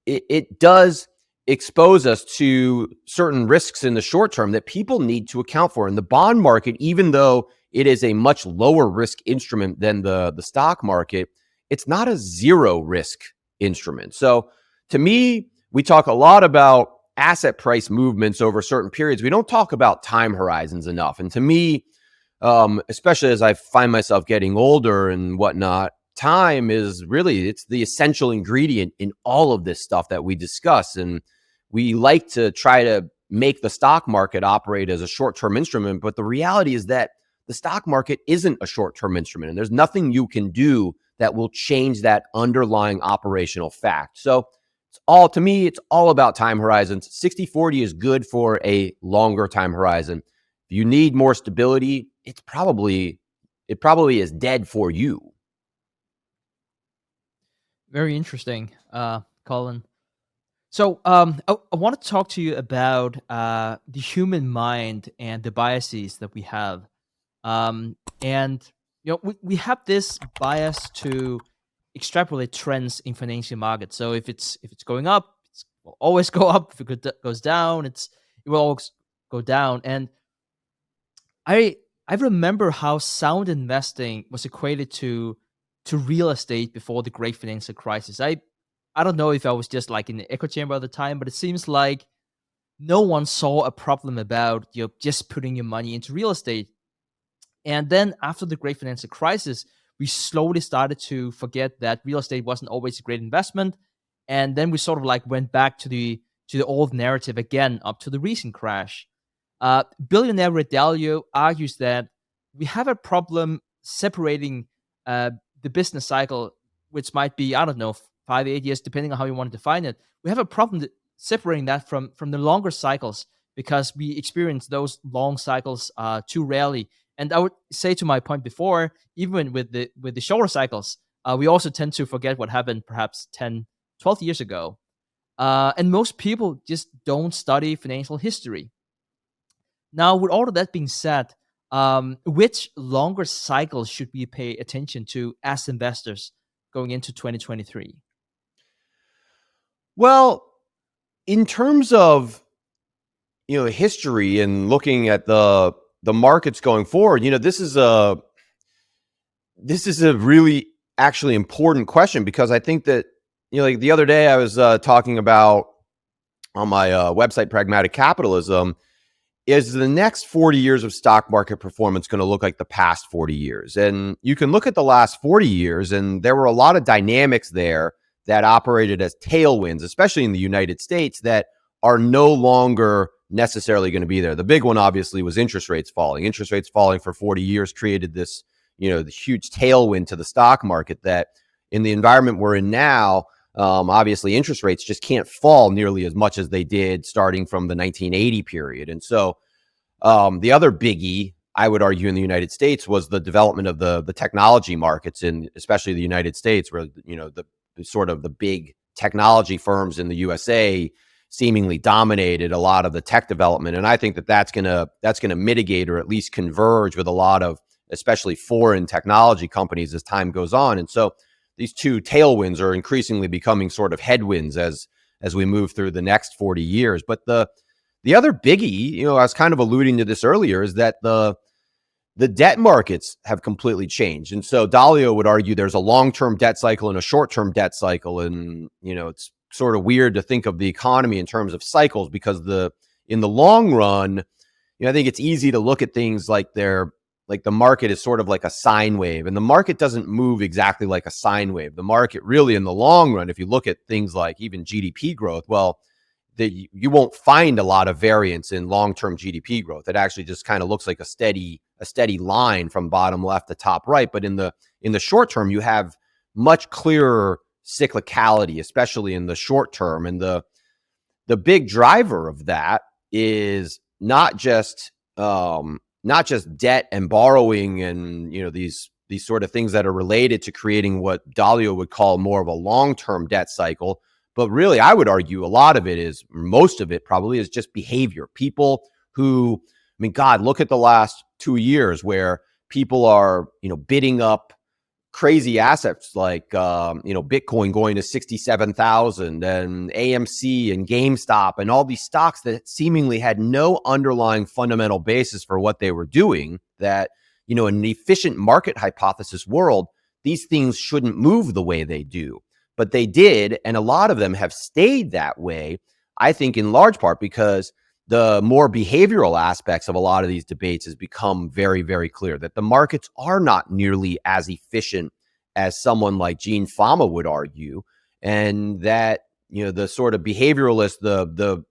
it does expose us to certain risks in the short term that people need to account for. In the bond market, even though it is a much lower risk instrument than the stock market, it's not a zero risk instrument. So to me, we talk a lot about asset price movements over certain periods. We don't talk about time horizons enough. And to me, especially as I find myself getting older and whatnot, time is really, it's the essential ingredient in all of this stuff that we discuss. And we like to try to make the stock market operate as a short-term instrument. But the reality is that the stock market isn't a short-term instrument, and there's nothing you can do that will change that underlying operational fact. So to me, it's all about time horizons. 60/40 is good for a longer time horizon. If you need more stability, it probably is dead for you. Very interesting, Colin. So I want to talk to you about the human mind and the biases that we have. And we have this bias to extrapolate trends in financial markets. So if it's going up, it will always go up. If it goes down, it will always go down. And I remember how sound investing was equated to real estate before the great financial crisis. I don't know if I was just like in the echo chamber at the time, but it seems like no one saw a problem about just putting your money into real estate. And then after the great financial crisis, we slowly started to forget that real estate wasn't always a great investment. And then we sort of like went back to the old narrative again up to the recent crash. Billionaire Ray Dalio argues that we have a problem separating the business cycle, which might be, I don't know, 5, 8 years, depending on how you want to define it. We have a problem separating that from the longer cycles, because we experience those long cycles too rarely. And I would say, to my point before, even with the shorter cycles, we also tend to forget what happened perhaps 10, 12 years ago. And most people just don't study financial history. Now, with all of that being said, which longer cycles should we pay attention to as investors going into 2023? Well, in terms of history and looking at the markets going forward, this is a really actually important question, because I think that like the other day I was talking about on my website, Pragmatic Capitalism, is the next 40 years of stock market performance going to look like the past 40 years? And you can look at the last 40 years, and there were a lot of dynamics there that operated as tailwinds, especially in the United States, that are no longer necessarily going to be there. The big one, obviously, was interest rates falling. Interest rates falling for 40 years created this, the huge tailwind to the stock market that in the environment we're in now, obviously interest rates just can't fall nearly as much as they did starting from the 1980 period. And so the other biggie, I would argue, in the United States was the development of the technology markets, in especially the United States, where the sort of the big technology firms in the USA seemingly dominated a lot of the tech development. And I think that that's gonna mitigate, or at least converge with, a lot of especially foreign technology companies as time goes on. And so these two tailwinds are increasingly becoming sort of headwinds as we move through the next 40 years. But the other biggie, I was kind of alluding to this earlier, is that the debt markets have completely changed. And so Dalio would argue there's a long-term debt cycle and a short-term debt cycle. And, it's sort of weird to think of the economy in terms of cycles, because in the long run, I think it's easy to look at things like the market is sort of like a sine wave, and the market doesn't move exactly like a sine wave. The market really, in the long run, if you look at things like even GDP growth, well, you won't find a lot of variance in long-term GDP growth. It actually just kind of looks like a steady line from bottom left to top right. But in the short term, you have much clearer cyclicality, especially in the short term. And the big driver of that is not just debt and borrowing and these sort of things that are related to creating what Dalio would call more of a long-term debt cycle. But really, I would argue a lot of it is, most of it probably, is just behavior. People who, God, look at the last 2 years where people are, bidding up crazy assets like, Bitcoin going to 67,000, and AMC and GameStop and all these stocks that seemingly had no underlying fundamental basis for what they were doing. That, in an efficient market hypothesis world, these things shouldn't move the way they do. But they did, and a lot of them have stayed that way, I think in large part because the more behavioral aspects of a lot of these debates has become very, very clear, that the markets are not nearly as efficient as someone like Gene Fama would argue, and that, the sort of behavioralist, the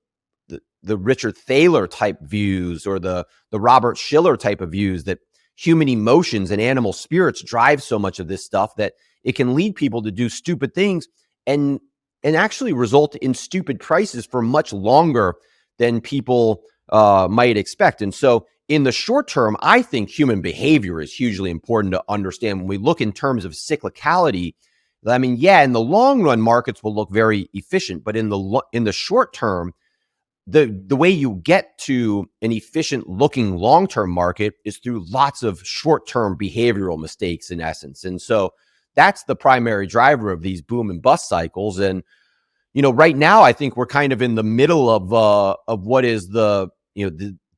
Richard Thaler type views, or the Robert Shiller type of views, that human emotions and animal spirits drive so much of this stuff that it can lead people to do stupid things and actually result in stupid prices for much longer than people might expect. And so in the short term, I think human behavior is hugely important to understand when we look in terms of cyclicality. In the long run, markets will look very efficient, but in the short term, the way you get to an efficient looking long-term market is through lots of short-term behavioral mistakes, in essence. And so that's the primary driver of these boom and bust cycles. And, right now, I think we're kind of in the middle of what is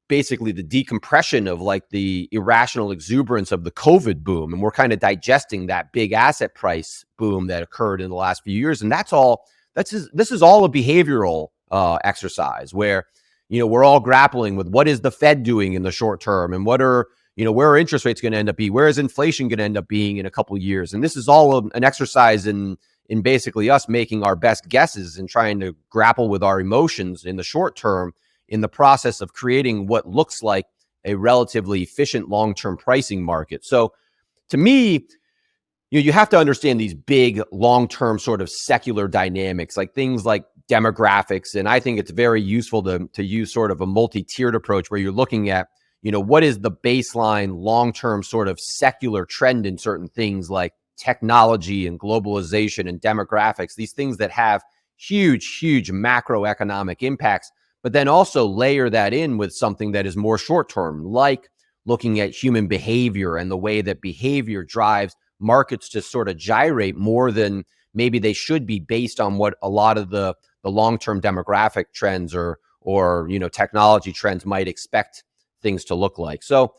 basically the decompression of like the irrational exuberance of the COVID boom. And we're kind of digesting that big asset price boom that occurred in the last few years. And this is all a behavioral exercise where, we're all grappling with what is the Fed doing in the short term, and where are interest rates going to end up being? Where is inflation going to end up being in a couple of years? And this is all an exercise in basically us making our best guesses and trying to grapple with our emotions in the short term in the process of creating what looks like a relatively efficient long-term pricing market. So to me, you have to understand these big long-term sort of secular dynamics, like things like demographics. And I think it's very useful to use sort of a multi-tiered approach where you're looking at, what is the baseline long-term sort of secular trend in certain things like technology and globalization and demographics, these things that have huge, huge macroeconomic impacts, but then also layer that in with something that is more short-term, like looking at human behavior and the way that behavior drives markets to sort of gyrate more than maybe they should be based on what a lot of the long-term demographic trends or technology trends might expect things to look like. So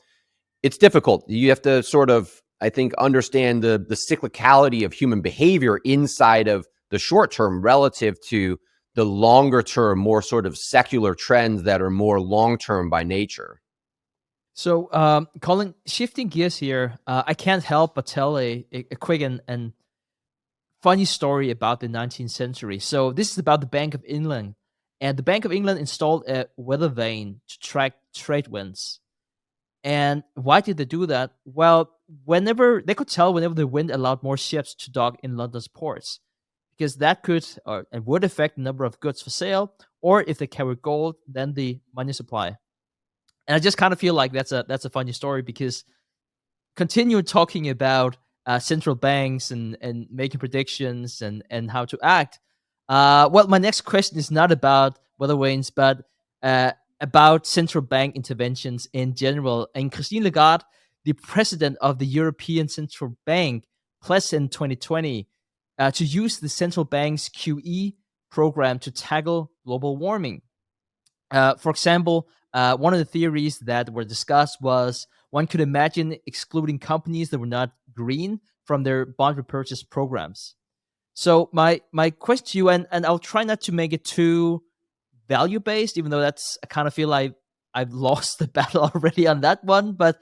it's difficult. You have to sort of, I think, understand the cyclicality of human behavior inside of the short term relative to the longer term, more sort of secular trends that are more long term by nature. So, Colin, shifting gears here, I can't help but tell a quick and funny story about the 19th century. So this is about the Bank of England. And the Bank of England installed a weather vane to track trade winds. And why did they do that? Well, whenever they could tell whenever the wind allowed more ships to dock in London's ports, because that could and would affect the number of goods for sale, or if they carry gold, then the money supply. And I just kind of feel like that's a funny story because continue talking about central banks and making predictions and how to act. Well, my next question is not about weather vanes, but about central bank interventions in general. And Christine Lagarde, the president of the European Central Bank, pledged in 2020 to use the central bank's QE program to tackle global warming. For example, one of the theories that were discussed was one could imagine excluding companies that were not green from their bond repurchase programs. So my question to you, and I'll try not to make it too value based, even though I kind of feel like I've lost the battle already on that one. But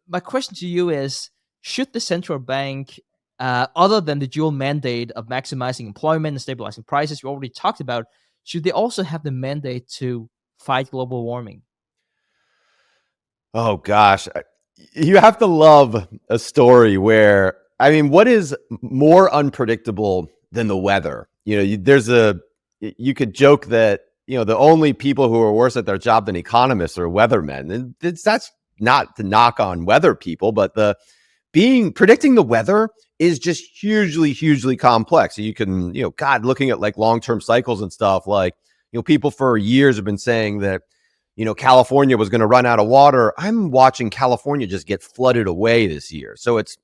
my question to you is: should the central bank, other than the dual mandate of maximizing employment and stabilizing prices we already talked about, should they also have the mandate to fight global warming? Oh gosh, you have to love a story where, I mean, what is more unpredictable than the weather? You could joke that, the only people who are worse at their job than economists are weathermen. And that's not to knock on weather people, but predicting the weather is just hugely, hugely complex. You can, looking at like long-term cycles and stuff, like, people for years have been saying that, California was going to run out of water. I'm watching California just get flooded away this year. So it's,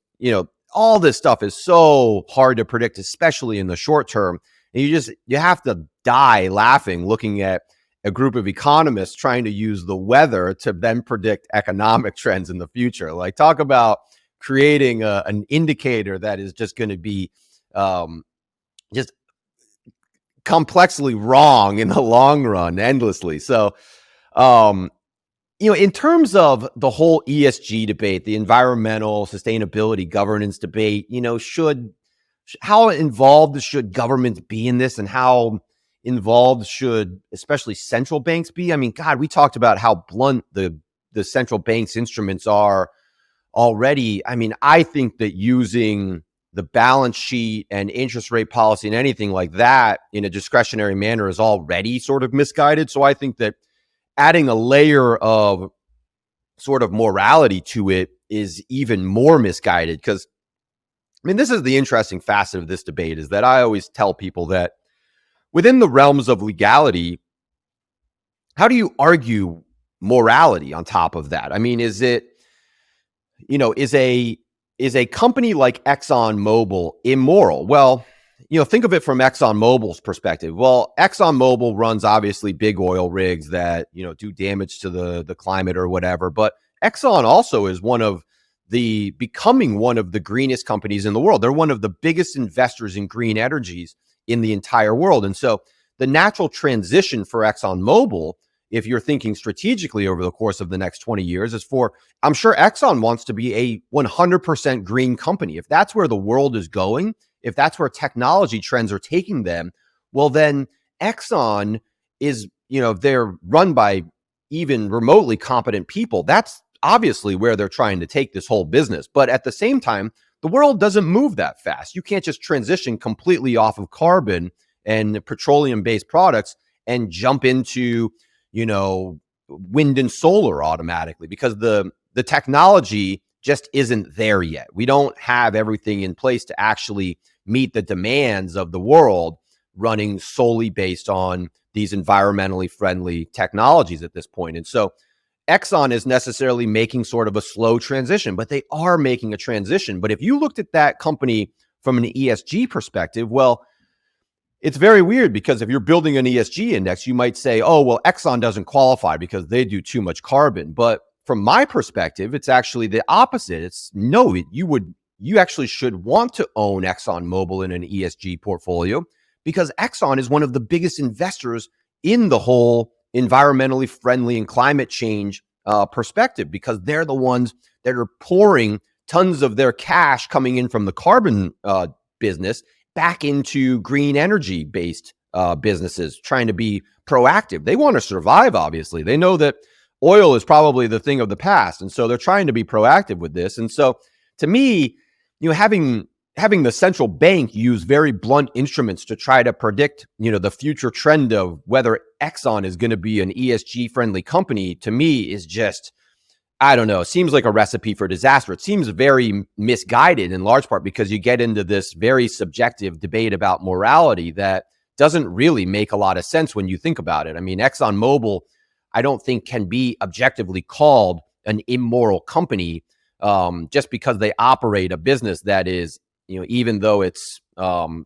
all this stuff is so hard to predict, especially in the short term. And you have to die laughing looking at a group of economists trying to use the weather to then predict economic trends in the future. Like, talk about creating an indicator that is just going to be just complexly wrong in the long run, endlessly. So, in terms of the whole ESG debate, the environmental sustainability governance debate, how involved should governments be in this, and how involved should especially central banks be? I mean, God, we talked about how blunt the central bank's instruments are already. I mean, I think that using the balance sheet and interest rate policy and anything like that in a discretionary manner is already sort of misguided. So I think that adding a layer of sort of morality to it is even more misguided. Because, I mean, this is the interesting facet of this debate, is that I always tell people that within the realms of legality, how do you argue morality on top of that? I mean, is a company like ExxonMobil immoral? Well, think of it from ExxonMobil's perspective. Well, ExxonMobil runs obviously big oil rigs that, do damage to the climate or whatever. But Exxon also is becoming one of the greenest companies in the world. They're one of the biggest investors in green energies in the entire world. And so the natural transition for ExxonMobil, if you're thinking strategically over the course of the next 20 years, is I'm sure Exxon wants to be a 100% green company. If that's where the world is going, if that's where technology trends are taking them, well, then Exxon is, they're run by even remotely competent people, that's obviously where they're trying to take this whole business. But at the same time, the world doesn't move that fast. You can't just transition completely off of carbon and petroleum-based products and jump into, wind and solar automatically, because the technology just isn't there yet. We don't have everything in place to actually meet the demands of the world running solely based on these environmentally friendly technologies at this point. And so Exxon is necessarily making sort of a slow transition, but they are making a transition. But if you looked at that company from an ESG perspective, well, it's very weird, because if you're building an ESG index, you might say, oh, well, Exxon doesn't qualify because they do too much carbon. But from my perspective, it's actually the opposite. It's no, you actually should want to own ExxonMobil in an ESG portfolio, because Exxon is one of the biggest investors in the whole environmentally friendly and climate change perspective, because they're the ones that are pouring tons of their cash coming in from the carbon business back into green energy based businesses, trying to be proactive. They want to survive, obviously. They know that oil is probably the thing of the past. And so they're trying to be proactive with this. And so to me, having the central bank use very blunt instruments to try to predict, the future trend of whether Exxon is going to be an ESG friendly company, to me is just, I don't know, seems like a recipe for disaster. It seems very misguided, in large part because you get into this very subjective debate about morality that doesn't really make a lot of sense when you think about it. I mean, ExxonMobil, I don't think can be objectively called an immoral company just because they operate a business that is, even though it's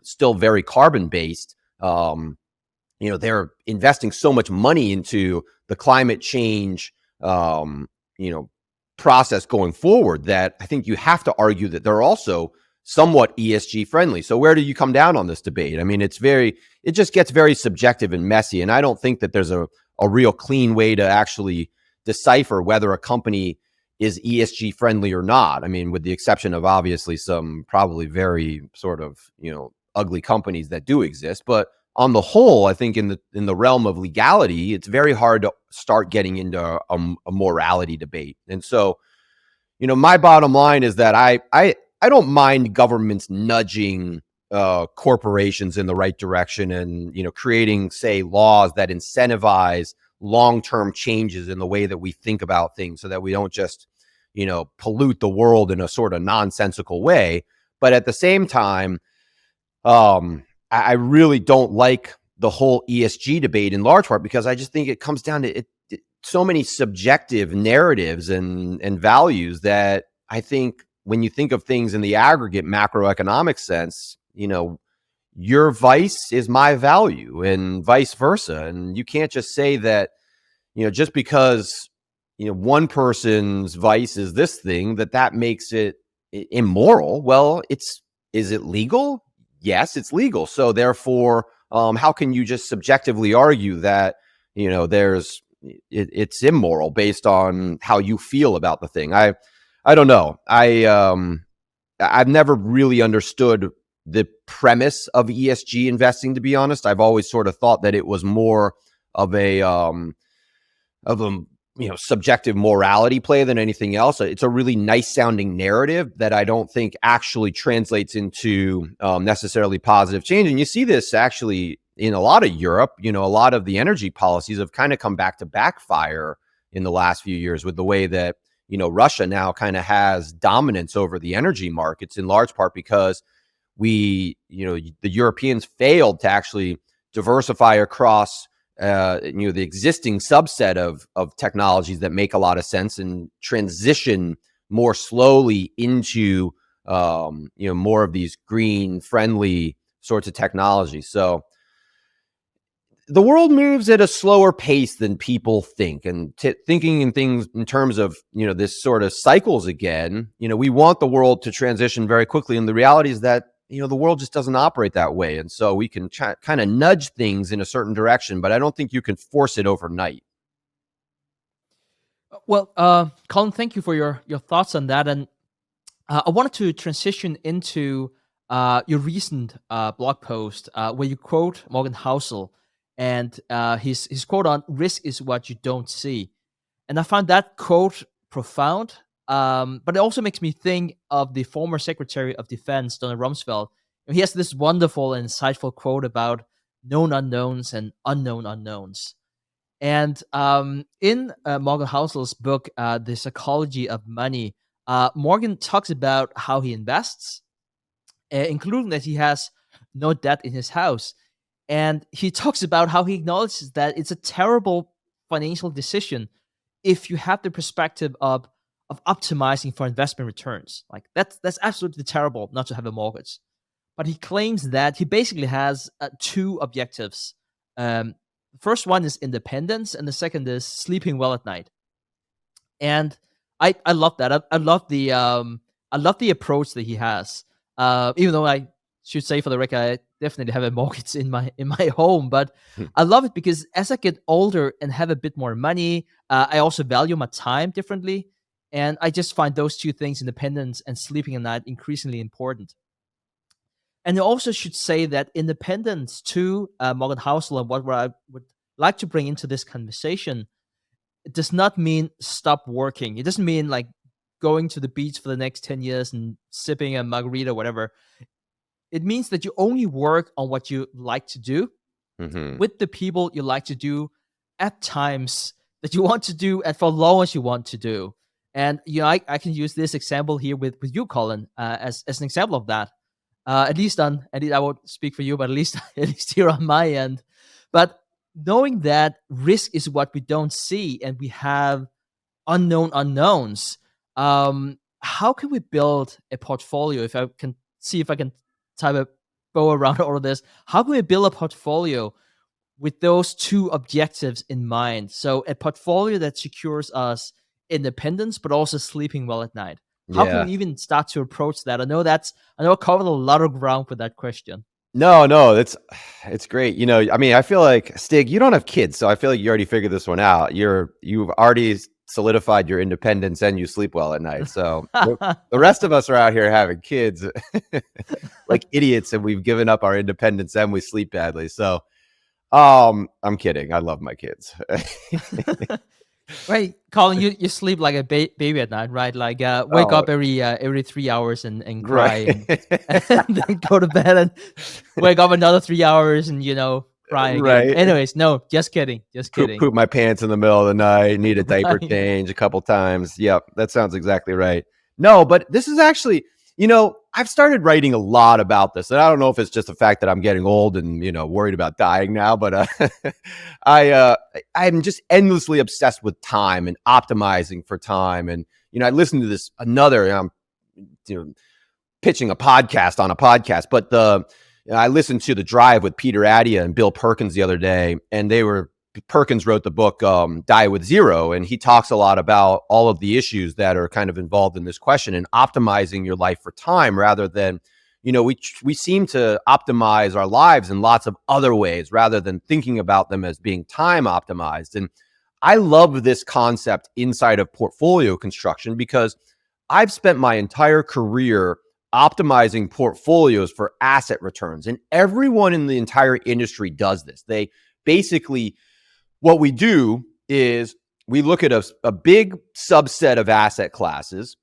still very carbon based, they're investing so much money into the climate change, process going forward, that I think you have to argue that they're also somewhat ESG friendly. So where do you come down on this debate? I mean, it just gets very subjective and messy. And I don't think that there's a real clean way to actually decipher whether a company is ESG friendly or not. I mean, with the exception of obviously some probably very sort of, ugly companies that do exist. But on the whole, I think in the realm of legality, it's very hard to start getting into a morality debate. And so, my bottom line is that I don't mind governments nudging corporations in the right direction and, creating, say, laws that incentivize long-term changes in the way that we think about things, so that we don't just, pollute the world in a sort of nonsensical way. But at the same time, I really don't like the whole ESG debate, in large part because I just think it comes down to so many subjective narratives and values that I think when you think of things in the aggregate macroeconomic sense, your vice is my value and vice versa. And you can't just say that, just because, one person's vice is this thing, that makes it immoral. Well, is it legal? Yes, it's legal. So therefore, how can you just subjectively argue that, it's immoral based on how you feel about the thing? I don't know. I've never really understood the premise of ESG investing, to be honest. I've always sort of thought that it was more of a subjective morality play than anything else. It's a really nice sounding narrative that I don't think actually translates into necessarily positive change. And you see this actually in a lot of Europe. A lot of the energy policies have kind of come back to backfire in the last few years, with the way that, Russia now kind of has dominance over the energy markets, in large part because the Europeans failed to actually diversify across the existing subset of technologies that make a lot of sense, and transition more slowly into more of these green friendly sorts of technologies. So the world moves at a slower pace than people think, and thinking in things in terms of this sort of cycles again. We want the world to transition very quickly, and the reality is that the world just doesn't operate that way. And so we can kind of nudge things in a certain direction, but I don't think you can force it overnight. Well, Colin, thank you for your thoughts on that. And I wanted to transition into your recent blog post where you quote Morgan Housel, and his quote on "risk is what you don't see." And I found that quote profound. But it also makes me think of the former Secretary of Defense, Donald Rumsfeld. He has this wonderful and insightful quote about known unknowns and unknown unknowns. And in Morgan Housel's book, The Psychology of Money, Morgan talks about how he invests, including that he has no debt in his house. And he talks about how he acknowledges that it's a terrible financial decision if you have the perspective of optimizing for investment returns. Like that's absolutely terrible not to have a mortgage. But he claims that he basically has two objectives. The first one is independence, and the second is sleeping well at night. And I love that. I love the approach that he has. Even though I should say for the record, I definitely have a mortgage in my home, but I love it because as I get older and have a bit more money, I also value my time differently, and I just find those two things, independence and sleeping at night, increasingly important. And I also should say that independence to Morgan Housel, and what I would like to bring into this conversation, it does not mean stop working. It doesn't mean like going to the beach for the next 10 years and sipping a margarita or whatever. It means that you only work on what you like to do with the people you like to do at times that you want to do and for as long as you want to do. And I can use this example here with you, Cullen, as an example of that. At least I won't speak for you, but at least here on my end. But knowing that risk is what we don't see, and we have unknown unknowns. How can we build a portfolio? If I can see if I can tie a bow around all of this, how can we build a portfolio with those two objectives in mind? So a portfolio that secures us independence, but also sleeping well at night. How can we even start to approach that? I know I covered a lot of ground with that question. No, it's great. I mean, I feel like, Stig, you don't have kids, so I feel like you already figured this one out. You've already solidified your independence and you sleep well at night. So the rest of us are out here having kids like idiots, and we've given up our independence and we sleep badly. So I'm kidding. I love my kids. Right, Cullen, you sleep like a baby at night, right? Like wake up every 3 hours and cry, right. and then go to bed and wake up another 3 hours and cry again. Right. Anyways, no, just kidding. Poop my pants in the middle of the night, need a diaper change a couple times. Yep, that sounds exactly right. No, but this is actually, I've started writing a lot about this, and I don't know if it's just the fact that I'm getting old and worried about dying now, but I'm just endlessly obsessed with time and optimizing for time. And I listened to this pitching a podcast on a podcast, but I listened to The Drive with Peter Attia and Bill Perkins the other day, and Perkins wrote the book Die with Zero, and he talks a lot about all of the issues that are kind of involved in this question and optimizing your life for time rather than, we seem to optimize our lives in lots of other ways rather than thinking about them as being time optimized. And I love this concept inside of portfolio construction because I've spent my entire career optimizing portfolios for asset returns, and everyone in the entire industry does this. They basically, what we do is we look at a big subset of asset classes,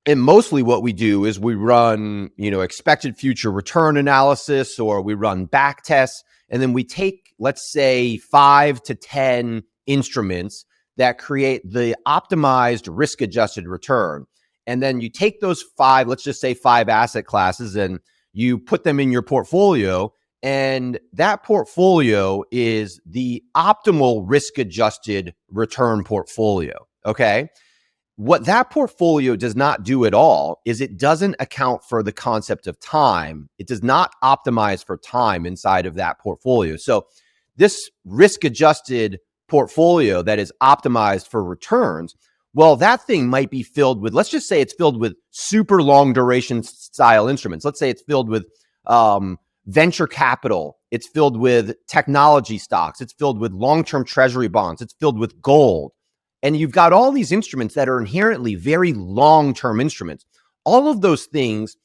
and mostly what we do is we run, expected future return analysis, or we run back tests, and then we take, let's say, 5 to 10 instruments that create the optimized risk-adjusted return. And then you take those 5, let's just say 5 asset classes, and you put them in your portfolio. And that portfolio is the optimal risk-adjusted return portfolio, okay? What that portfolio does not do at all is it doesn't account for the concept of time. It does not optimize for time inside of that portfolio. So this risk-adjusted portfolio that is optimized for returns, well, that thing might be filled with, let's just say it's filled with super long duration style instruments. Let's say it's filled with venture capital. It's filled with technology stocks. It's filled with long-term treasury bonds. It's filled with gold. And you've got all these instruments that are inherently very long-term instruments. All of those things,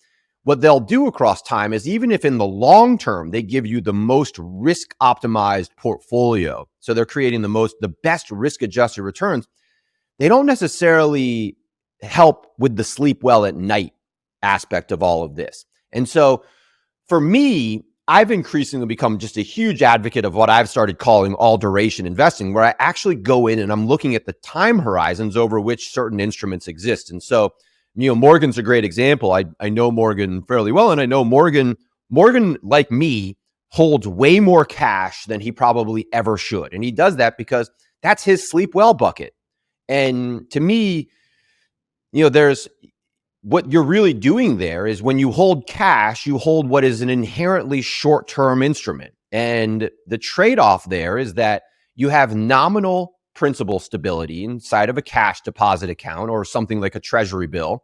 what they'll do across time is, even if in the long term, they give you the most risk optimized portfolio, so they're creating the best risk adjusted returns, they don't necessarily help with the sleep well at night aspect of all of this. And so for me, I've increasingly become just a huge advocate of what I've started calling all duration investing, where I actually go in and I'm looking at the time horizons over which certain instruments exist. And so, Morgan's a great example. I know Morgan fairly well, and I know Morgan, like me, holds way more cash than he probably ever should. And he does that because that's his sleep well bucket. And to me, there's what you're really doing there is when you hold cash, you hold what is an inherently short-term instrument. And the trade-off there is that you have nominal principal stability inside of a cash deposit account or something like a treasury bill,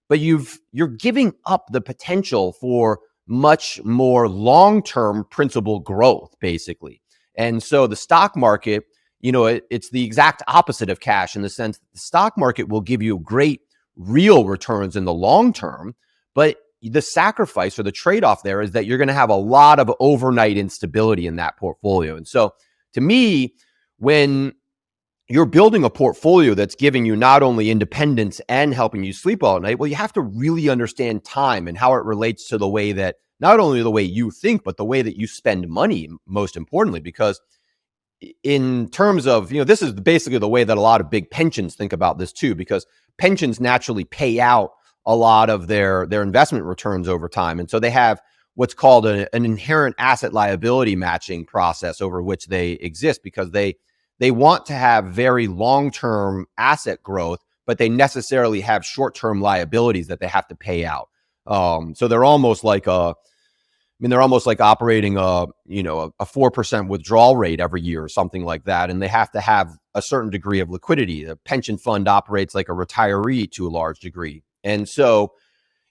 but you're giving up the potential for much more long-term principal growth, basically. And so the stock market, it's the exact opposite of cash in the sense that the stock market will give you great real returns in the long term, but the sacrifice or the trade-off there is that you're going to have a lot of overnight instability in that portfolio. And so to me, when you're building a portfolio that's giving you not only independence and helping you sleep all night, well, you have to really understand time and how it relates to the way that not only the way you think, but the way that you spend money, most importantly, because in terms of, this is basically the way that a lot of big pensions think about this too, because pensions naturally pay out a lot of their investment returns over time. And so they have what's called an inherent asset liability matching process over which they exist because they want to have very long-term asset growth, but they necessarily have short-term liabilities that they have to pay out. So they're almost like operating a 4% withdrawal rate every year or something like that. And they have to have a certain degree of liquidity. The pension fund operates like a retiree to a large degree. And so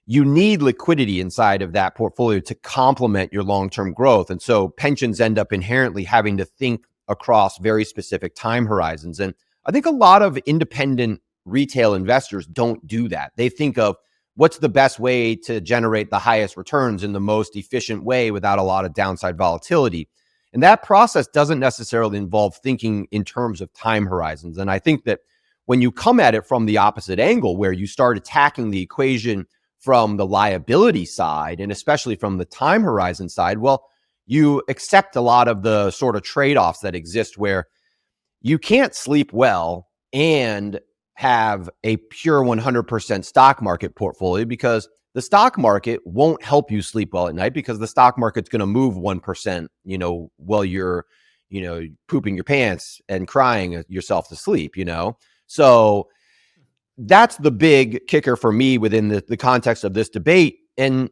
you need liquidity inside of that portfolio to complement your long-term growth. And so pensions end up inherently having to think across very specific time horizons. And I think a lot of independent retail investors don't do that. They think of what's the best way to generate the highest returns in the most efficient way without a lot of downside volatility. And that process doesn't necessarily involve thinking in terms of time horizons. And I think that when you come at it from the opposite angle, where you start attacking the equation from the liability side, and especially from the time horizon side, well, you accept a lot of the sort of trade-offs that exist where you can't sleep well and have a pure 100% stock market portfolio because the stock market won't help you sleep well at night because the stock market's going to move 1%, while you're, pooping your pants and crying yourself to sleep, So that's the big kicker for me within the context of this debate. And,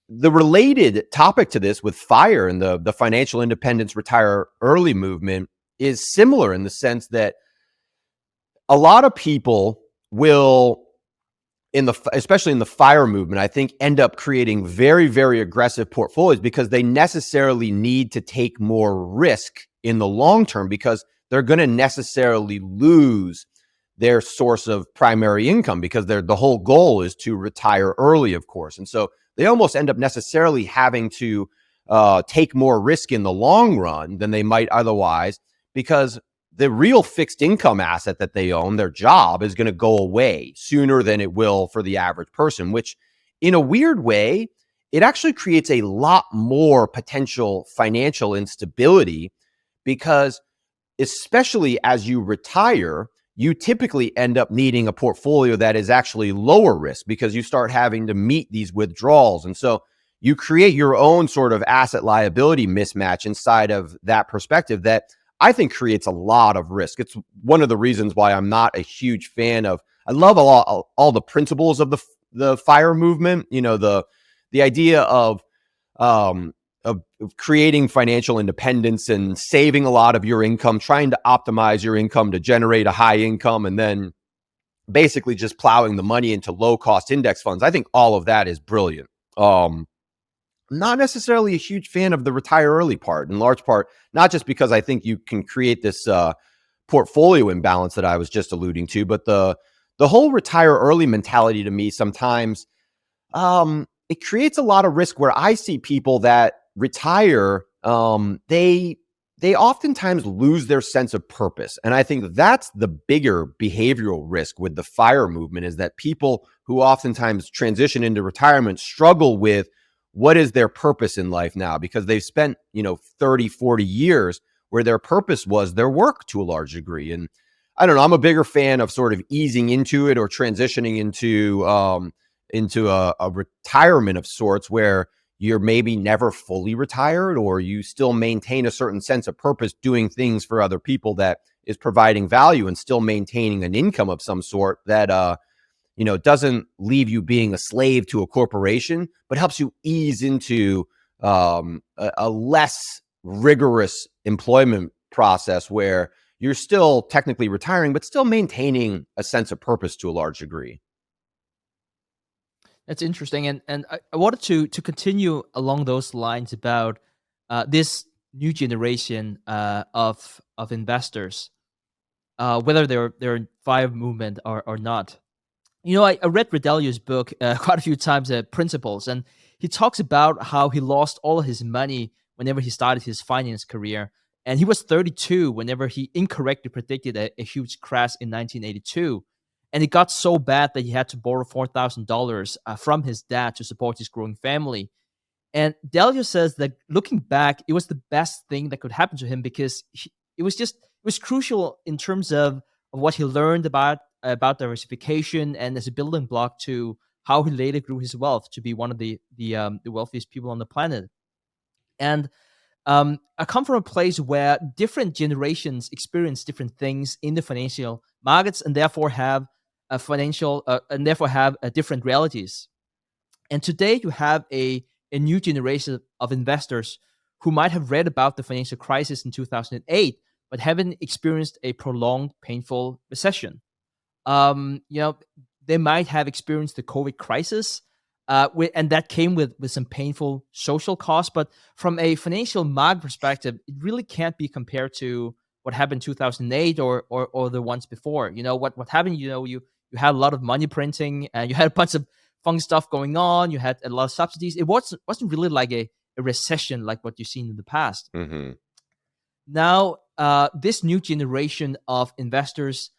the related topic to this with FIRE and the financial independence retire early movement is similar in the sense that a lot of people will, especially in the FIRE movement, I think end up creating very, very aggressive portfolios because they necessarily need to take more risk in the long term because they're going to necessarily lose their source of primary income because the whole goal is to retire early, of course. And so they almost end up necessarily having to take more risk in the long run than they might otherwise because the real fixed income asset that they own, their job, is going to go away sooner than it will for the average person, which in a weird way, it actually creates a lot more potential financial instability because especially as you retire, you typically end up needing a portfolio that is actually lower risk because you start having to meet these withdrawals. And so you create your own sort of asset liability mismatch inside of that perspective that I think creates a lot of risk. It's one of the reasons why I'm not a huge fan of, I love all the principles of the FIRE movement, the idea of creating financial independence and saving a lot of your income, trying to optimize your income to generate a high income, and then basically just plowing the money into low cost index funds. I think all of that is brilliant. Not necessarily a huge fan of the retire early part, in large part, not just because I think you can create this portfolio imbalance that I was just alluding to, but the whole retire early mentality to me sometimes, it creates a lot of risk where I see people that retire, they they oftentimes lose their sense of purpose. And I think that's the bigger behavioral risk with the FIRE movement, is that people who oftentimes transition into retirement struggle with what is their purpose in life now, because they've spent, 30, 40 years where their purpose was their work to a large degree. And I don't know, I'm a bigger fan of sort of easing into it or transitioning into a retirement of sorts, where you're maybe never fully retired, or you still maintain a certain sense of purpose doing things for other people that is providing value and still maintaining an income of some sort that doesn't leave you being a slave to a corporation, but helps you ease into a less rigorous employment process where you're still technically retiring, but still maintaining a sense of purpose to a large degree. That's interesting, and I wanted to continue along those lines about this new generation of investors, whether they're in FIRE movement or not. I read Redellio's book quite a few times, Principles, and he talks about how he lost all of his money whenever he started his finance career, and he was 32 whenever he incorrectly predicted a huge crash in 1982. And it got so bad that he had to borrow $4,000 from his dad to support his growing family. And Dalio says that looking back, it was the best thing that could happen to him, because it was crucial in terms of what he learned about diversification, and as a building block to how he later grew his wealth to be one of the wealthiest people on the planet. And I come from a place where different generations experience different things in the financial markets, and therefore have different realities. And today you have a new generation of investors who might have read about the financial crisis in 2008, but haven't experienced a prolonged, painful recession. They might have experienced the COVID crisis, and that came with some painful social costs. But from a financial market perspective, it really can't be compared to what happened in 2008 or the ones before. What happened. You had a lot of money printing, and you had a bunch of fun stuff going on. You had a lot of subsidies. It wasn't really like a recession like what you've seen in the past. Mm-hmm. Now, this new generation of investors,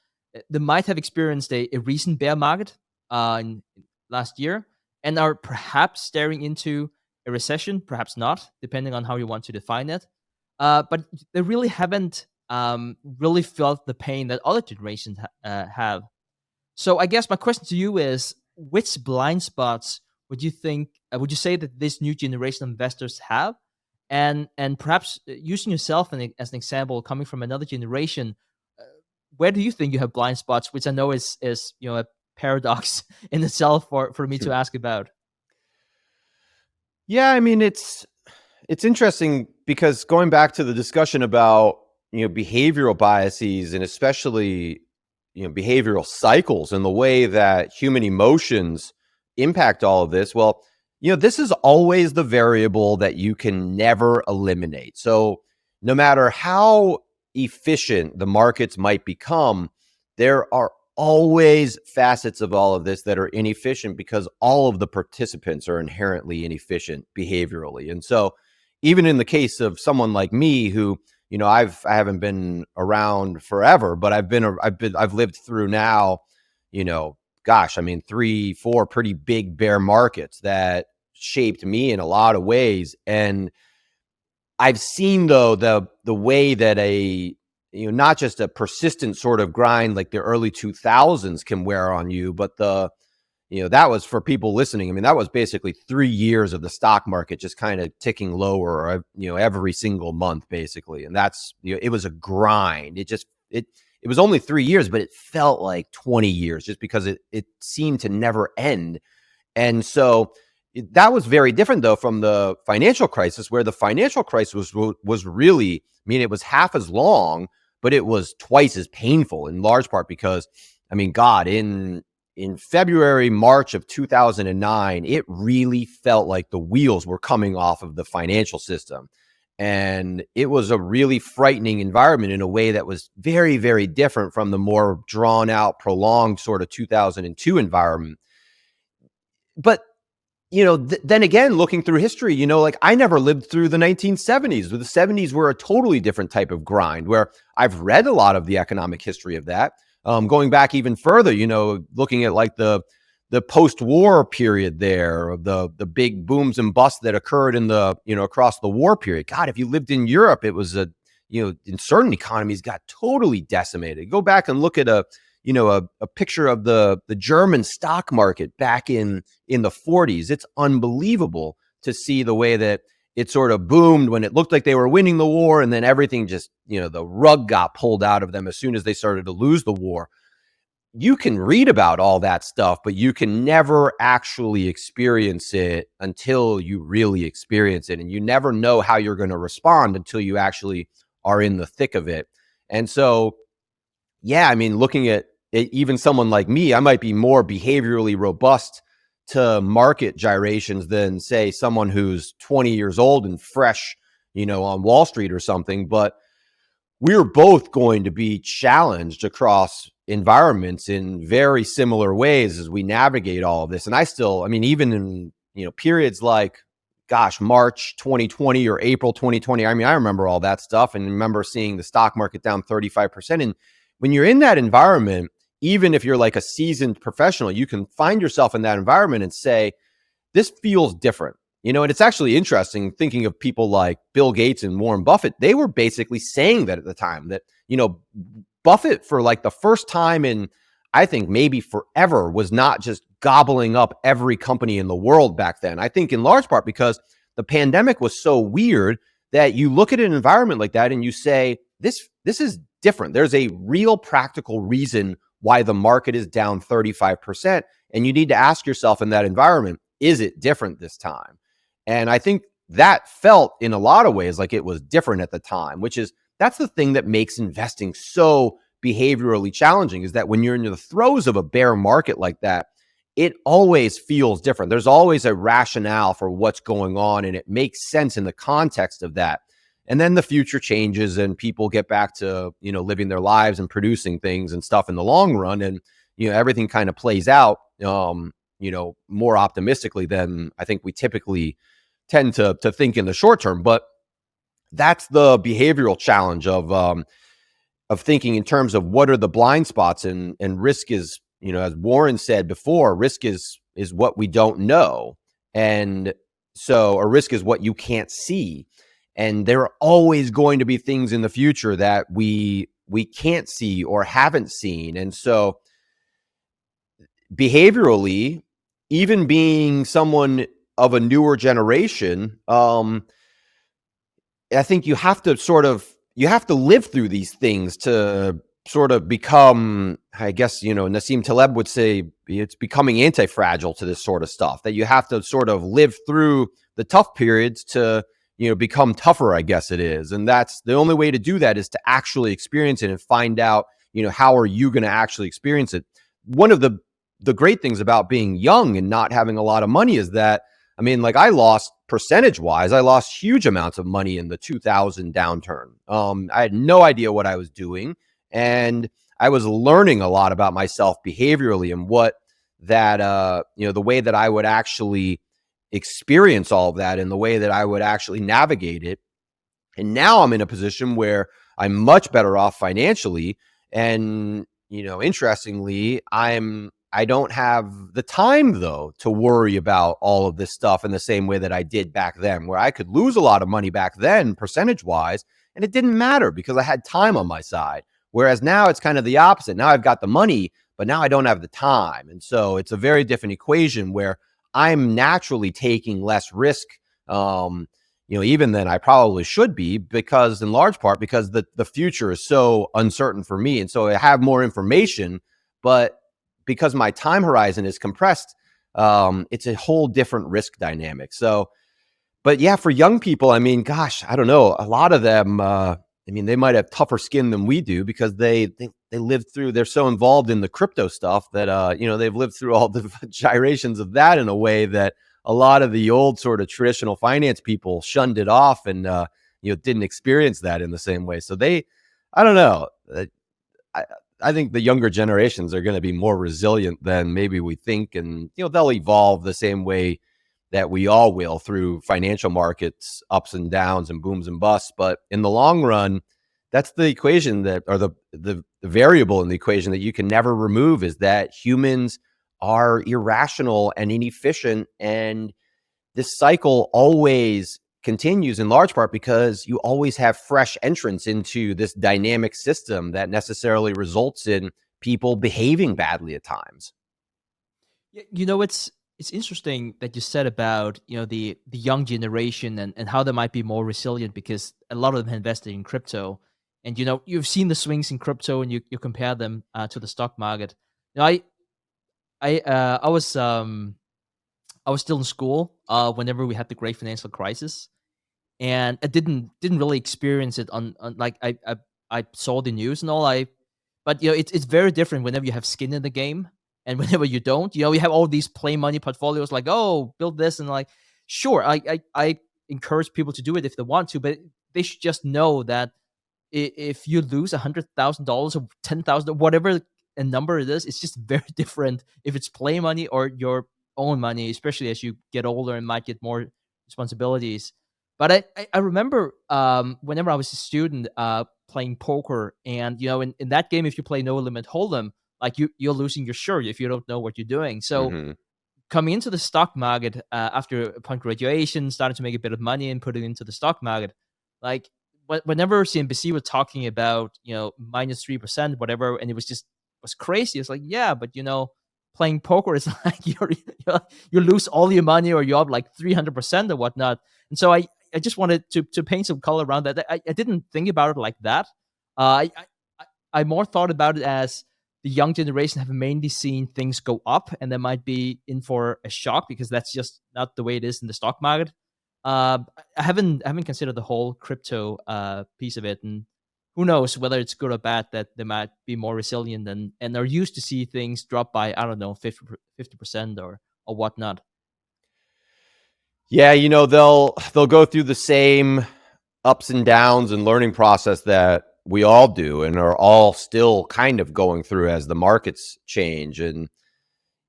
they might have experienced a recent bear market in last year, and are perhaps staring into a recession, perhaps not, depending on how you want to define it. But they really haven't really felt the pain that other generations have. So I guess my question to you is, which blind spots would you say that this new generation of investors have? And perhaps using yourself as an example, coming from another generation, where do you think you have blind spots? Which I know is a paradox in itself for me to ask about. Yeah, I mean, it's interesting, because going back to the discussion about behavioral biases, and especially behavioral cycles, and the way that human emotions impact all of this. Well, this is always the variable that you can never eliminate. So no matter how efficient the markets might become, there are always facets of all of this that are inefficient, because all of the participants are inherently inefficient behaviorally. And so even in the case of someone like me, who I haven't been around forever, but I've lived through now, 3, 4 pretty big bear markets that shaped me in a lot of ways. And I've seen, though, the way that not just a persistent sort of grind like the early 2000s can wear on you, but that was, for people listening, I mean, that was basically 3 years of the stock market just kind of ticking lower, every single month, basically. And that's, it was a grind. It was only 3 years, but it felt like 20 years, just because it seemed to never end. And so that was very different, though, from the financial crisis, where the financial crisis was really, I mean, it was half as long, but it was twice as painful, in large part because, I mean, God, in February, March of 2009, it really felt like the wheels were coming off of the financial system. And it was a really frightening environment in a way that was very, very different from the more drawn out, prolonged sort of 2002 environment. But then again, looking through history, like I never lived through the 1970s. The 70s were a totally different type of grind, where I've read a lot of the economic history of that. Going back even further, looking at like the post-war period there, the big booms and busts that occurred in the, across the war period. God, if you lived in Europe, it was in certain economies got totally decimated. Go back and look at a picture of the German stock market back in the 40s. It's unbelievable to see the way that it sort of boomed when it looked like they were winning the war, and then everything just, the rug got pulled out of them as soon as they started to lose the war. You can read about all that stuff, but you can never actually experience it until you really experience it. And you never know how you're going to respond until you actually are in the thick of it. And so, yeah, I mean, looking at it, even someone like me, I might be more behaviorally robust to market gyrations than, say, someone who's 20 years old and fresh, on Wall Street or something. But we're both going to be challenged across environments in very similar ways as we navigate all of this. And even in, periods like, March 2020 or April 2020, I remember all that stuff and remember seeing the stock market down 35%. And when you're in that environment, even if you're like a seasoned professional, you can find yourself in that environment and say, this feels different. And it's actually interesting thinking of people like Bill Gates and Warren Buffett. They were basically saying that at the time that, Buffett, for like the first time in, I think maybe forever, was not just gobbling up every company in the world back then. I think in large part because the pandemic was so weird that you look at an environment like that and you say, this is different. There's a real practical reason why the market is down 35%. And you need to ask yourself in that environment, is it different this time? And I think that felt in a lot of ways like it was different at the time, that's the thing that makes investing so behaviorally challenging, is that when you're in the throes of a bear market like that, it always feels different. There's always a rationale for what's going on, and it makes sense in the context of that. And then the future changes and people get back to, living their lives and producing things and stuff in the long run. And, everything kind of plays out, more optimistically than I think we typically tend to think in the short term. But that's the behavioral challenge of thinking in terms of what are the blind spots, and risk is, as Warren said before, risk is what we don't know. And so a risk is what you can't see. And there are always going to be things in the future that we can't see or haven't seen. And so behaviorally, even being someone of a newer generation, I think you have to live through these things to sort of become, I guess, Nassim Taleb would say, it's becoming anti-fragile to this sort of stuff, that you have to sort of live through the tough periods to, become tougher, I guess it is. And that's the only way to do that, is to actually experience it and find out, how are you going to actually experience it? One of the great things about being young and not having a lot of money is that, I lost percentage-wise, I lost huge amounts of money in the 2000 downturn. I had no idea what I was doing, and I was learning a lot about myself behaviorally and what that, the way that I would actually experience all of that and the way that I would actually navigate it. And now I'm in a position where I'm much better off financially. And, interestingly, I don't have the time, though, to worry about all of this stuff in the same way that I did back then, where I could lose a lot of money back then, percentage-wise, and it didn't matter because I had time on my side. Whereas now it's kind of the opposite. Now I've got the money, but now I don't have the time. And so it's a very different equation where I'm naturally taking less risk, even than I probably should be, because in large part because the future is so uncertain for me. And so I have more information, but because my time horizon is compressed, it's a whole different risk dynamic. So, but yeah, for young people, I don't know, a lot of them, they might have tougher skin than we do because they lived through, they're so involved in the crypto stuff that, they've lived through all the gyrations of that in a way that a lot of the old sort of traditional finance people shunned it off and, didn't experience that in the same way. So I don't know. I think the younger generations are going to be more resilient than maybe we think. And, they'll evolve the same way that we all will through financial markets, ups and downs and booms and busts. But in the long run, that's the equation that, or the variable in the equation that you can never remove, is that humans are irrational and inefficient. And this cycle always continues in large part because you always have fresh entrants into this dynamic system that necessarily results in people behaving badly at times. It's interesting that you said about the young generation and how they might be more resilient because a lot of them invested in crypto, and you've seen the swings in crypto and you compare them to the stock market. I was still in school whenever we had the great financial crisis, and I didn't really experience it on like I saw the news and all. But it's very different whenever you have skin in the game and whenever you don't. You have all these play money portfolios like, oh, build this, and like, sure, I encourage people to do it if they want to, but they should just know that if you lose $100,000 or 10,000 or whatever a number it is, it's just very different if it's play money or your own money, especially as you get older and might get more responsibilities. But I remember whenever I was a student playing poker, and in that game, if you play no limit hold'em, like you're losing your shirt if you don't know what you're doing. So coming into the stock market after upon graduation, starting to make a bit of money and put it into the stock market, like whenever CNBC was talking about -3%, whatever, and it was crazy. It's like, yeah, but playing poker is like you lose all your money or you're up like 300% or whatnot. And so I just wanted to paint some color around that. I didn't think about it like that. I more thought about it as the young generation have mainly seen things go up, and they might be in for a shock because that's just not the way it is in the stock market. I haven't considered the whole crypto piece of it, and who knows whether it's good or bad that they might be more resilient and are used to see things drop by, I don't know, 50% or whatnot. Yeah, they'll go through the same ups and downs and learning process that we all do and are all still kind of going through as the markets change. And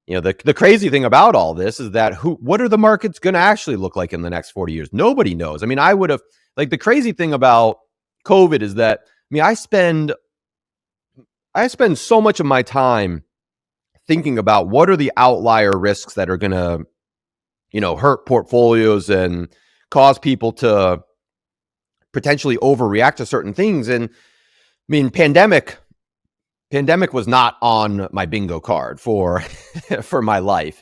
the crazy thing about all this is that what are the markets going to actually look like in the next 40 years? Nobody knows. I mean, I would have, like, the crazy thing about COVID is that, I mean, I spend so much of my time thinking about what are the outlier risks that are going to hurt portfolios and cause people to potentially overreact to certain things. And I mean, pandemic was not on my bingo card for my life.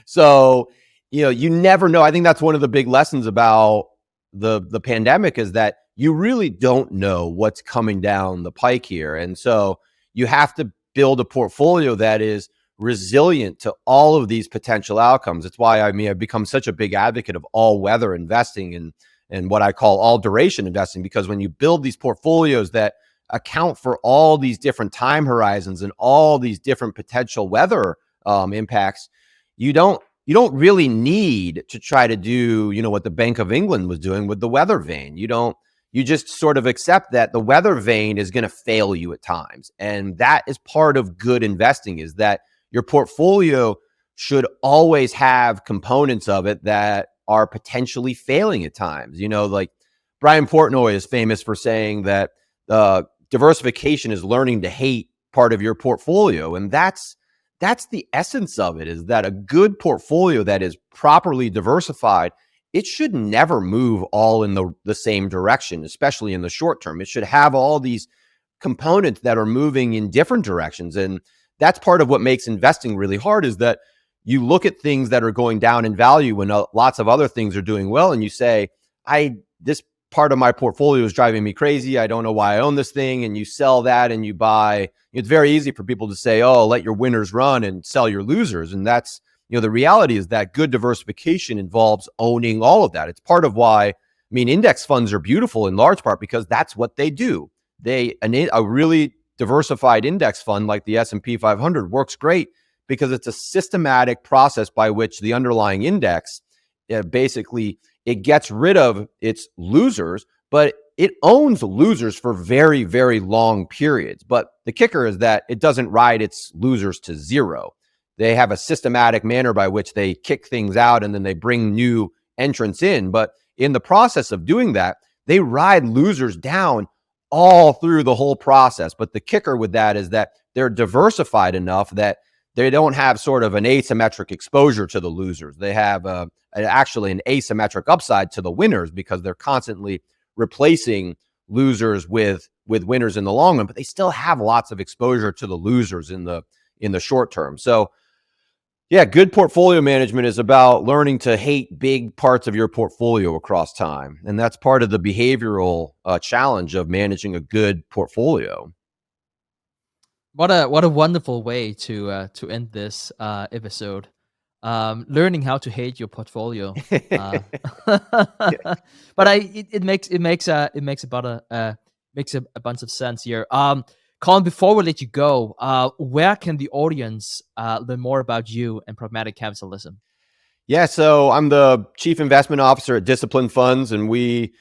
So, you never know. I think that's one of the big lessons about the pandemic, is that you really don't know what's coming down the pike here. And so you have to build a portfolio that is resilient to all of these potential outcomes. It's why, I've become such a big advocate of all weather investing and what I call all duration investing, because when you build these portfolios that account for all these different time horizons and all these different potential weather impacts, you don't really need to try to do, what the Bank of England was doing with the weather vane. You just sort of accept that the weather vane is going to fail you at times. And that is part of good investing, is that your portfolio should always have components of it that are potentially failing at times. Like Brian Portnoy is famous for saying that diversification is learning to hate part of your portfolio. And that's the essence of it, is that a good portfolio that is properly diversified, it should never move all in the same direction, especially in the short term. It should have all these components that are moving in different directions. And that's part of what makes investing really hard, is that you look at things that are going down in value when lots of other things are doing well, and you say, this part of my portfolio is driving me crazy. I don't know why I own this thing. And you sell that and you buy. It's very easy for people to say, oh, let your winners run and sell your losers. And that's, the reality is that good diversification involves owning all of that. It's part of why, index funds are beautiful in large part because that's what they do. A really diversified index fund like the S&P 500 works great because it's a systematic process by which the underlying index basically, it gets rid of its losers, but it owns losers for very, very long periods. But the kicker is that it doesn't ride its losers to zero. they have a systematic manner by which they kick things out and then they bring new entrants in. But in the process of doing that, they ride losers down all through the whole process. But the kicker with that is that they're diversified enough that they don't have sort of an asymmetric exposure to the losers. They have actually an asymmetric upside to the winners because they're constantly replacing losers with winners in the long run, but they still have lots of exposure to the losers in the short term. So yeah, good portfolio management is about learning to hate big parts of your portfolio across time. And that's part of the behavioral challenge of managing a good portfolio. What a wonderful way to end this episode. Learning how to hate your portfolio. But it makes a bunch of sense here. Cullen, before we let you go, where can the audience learn more about you and pragmatic capitalism? Yeah, so I'm the chief investment officer at Discipline Funds, and we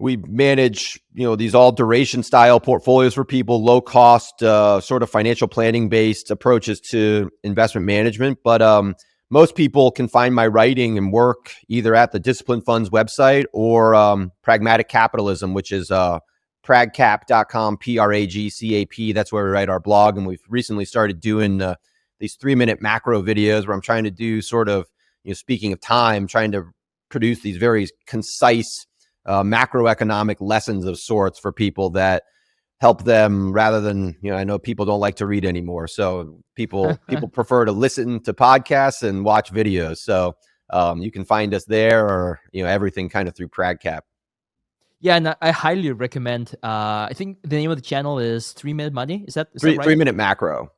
manage, these all duration style portfolios for people, low cost, sort of financial planning based approaches to investment management. But most people can find my writing and work either at the Discipline Funds website or Pragmatic Capitalism, which is pragcap.com, PRAGCAP. That's where we write our blog. And we've recently started doing these 3-minute macro videos where I'm trying to do sort of, speaking of time, trying to produce these very concise macroeconomic lessons of sorts for people that help them rather than, I know people don't like to read anymore. So people prefer to listen to podcasts and watch videos. So you can find us there or, everything kind of through PragCap. Yeah, and I highly recommend. I think the name of the channel is 3-Minute Money. Is that right? 3-Minute Macro.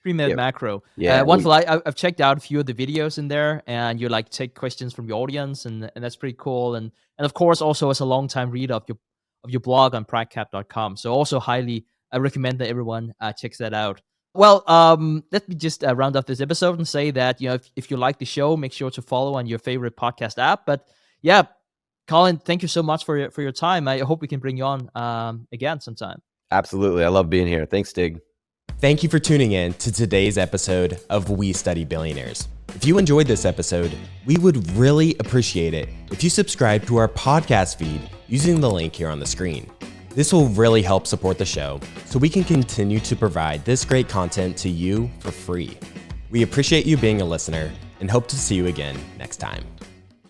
3-Minute Macro. Yeah. Wonderful. I've checked out a few of the videos in there, and you take questions from the audience, and that's pretty cool. And of course, also as a longtime reader of your blog on pragcap.com. So also highly I recommend that everyone checks that out. Well, let me just round up this episode and say that if you like the show, make sure to follow on your favorite podcast app. But yeah. Cullen, thank you so much for your time. I hope we can bring you on again sometime. Absolutely. I love being here. Thanks, Stig. Thank you for tuning in to today's episode of We Study Billionaires. If you enjoyed this episode, we would really appreciate it if you subscribe to our podcast feed using the link here on the screen. This will really help support the show so we can continue to provide this great content to you for free. We appreciate you being a listener and hope to see you again next time.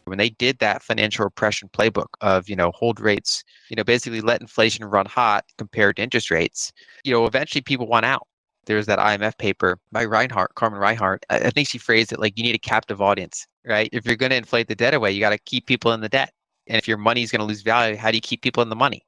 When they did that financial repression playbook of, hold rates, basically let inflation run hot compared to interest rates, eventually people want out. There's that IMF paper by Carmen Reinhart. I think she phrased it like you need a captive audience, right? If you're going to inflate the debt away, you got to keep people in the debt. And if your money is going to lose value, how do you keep people in the money?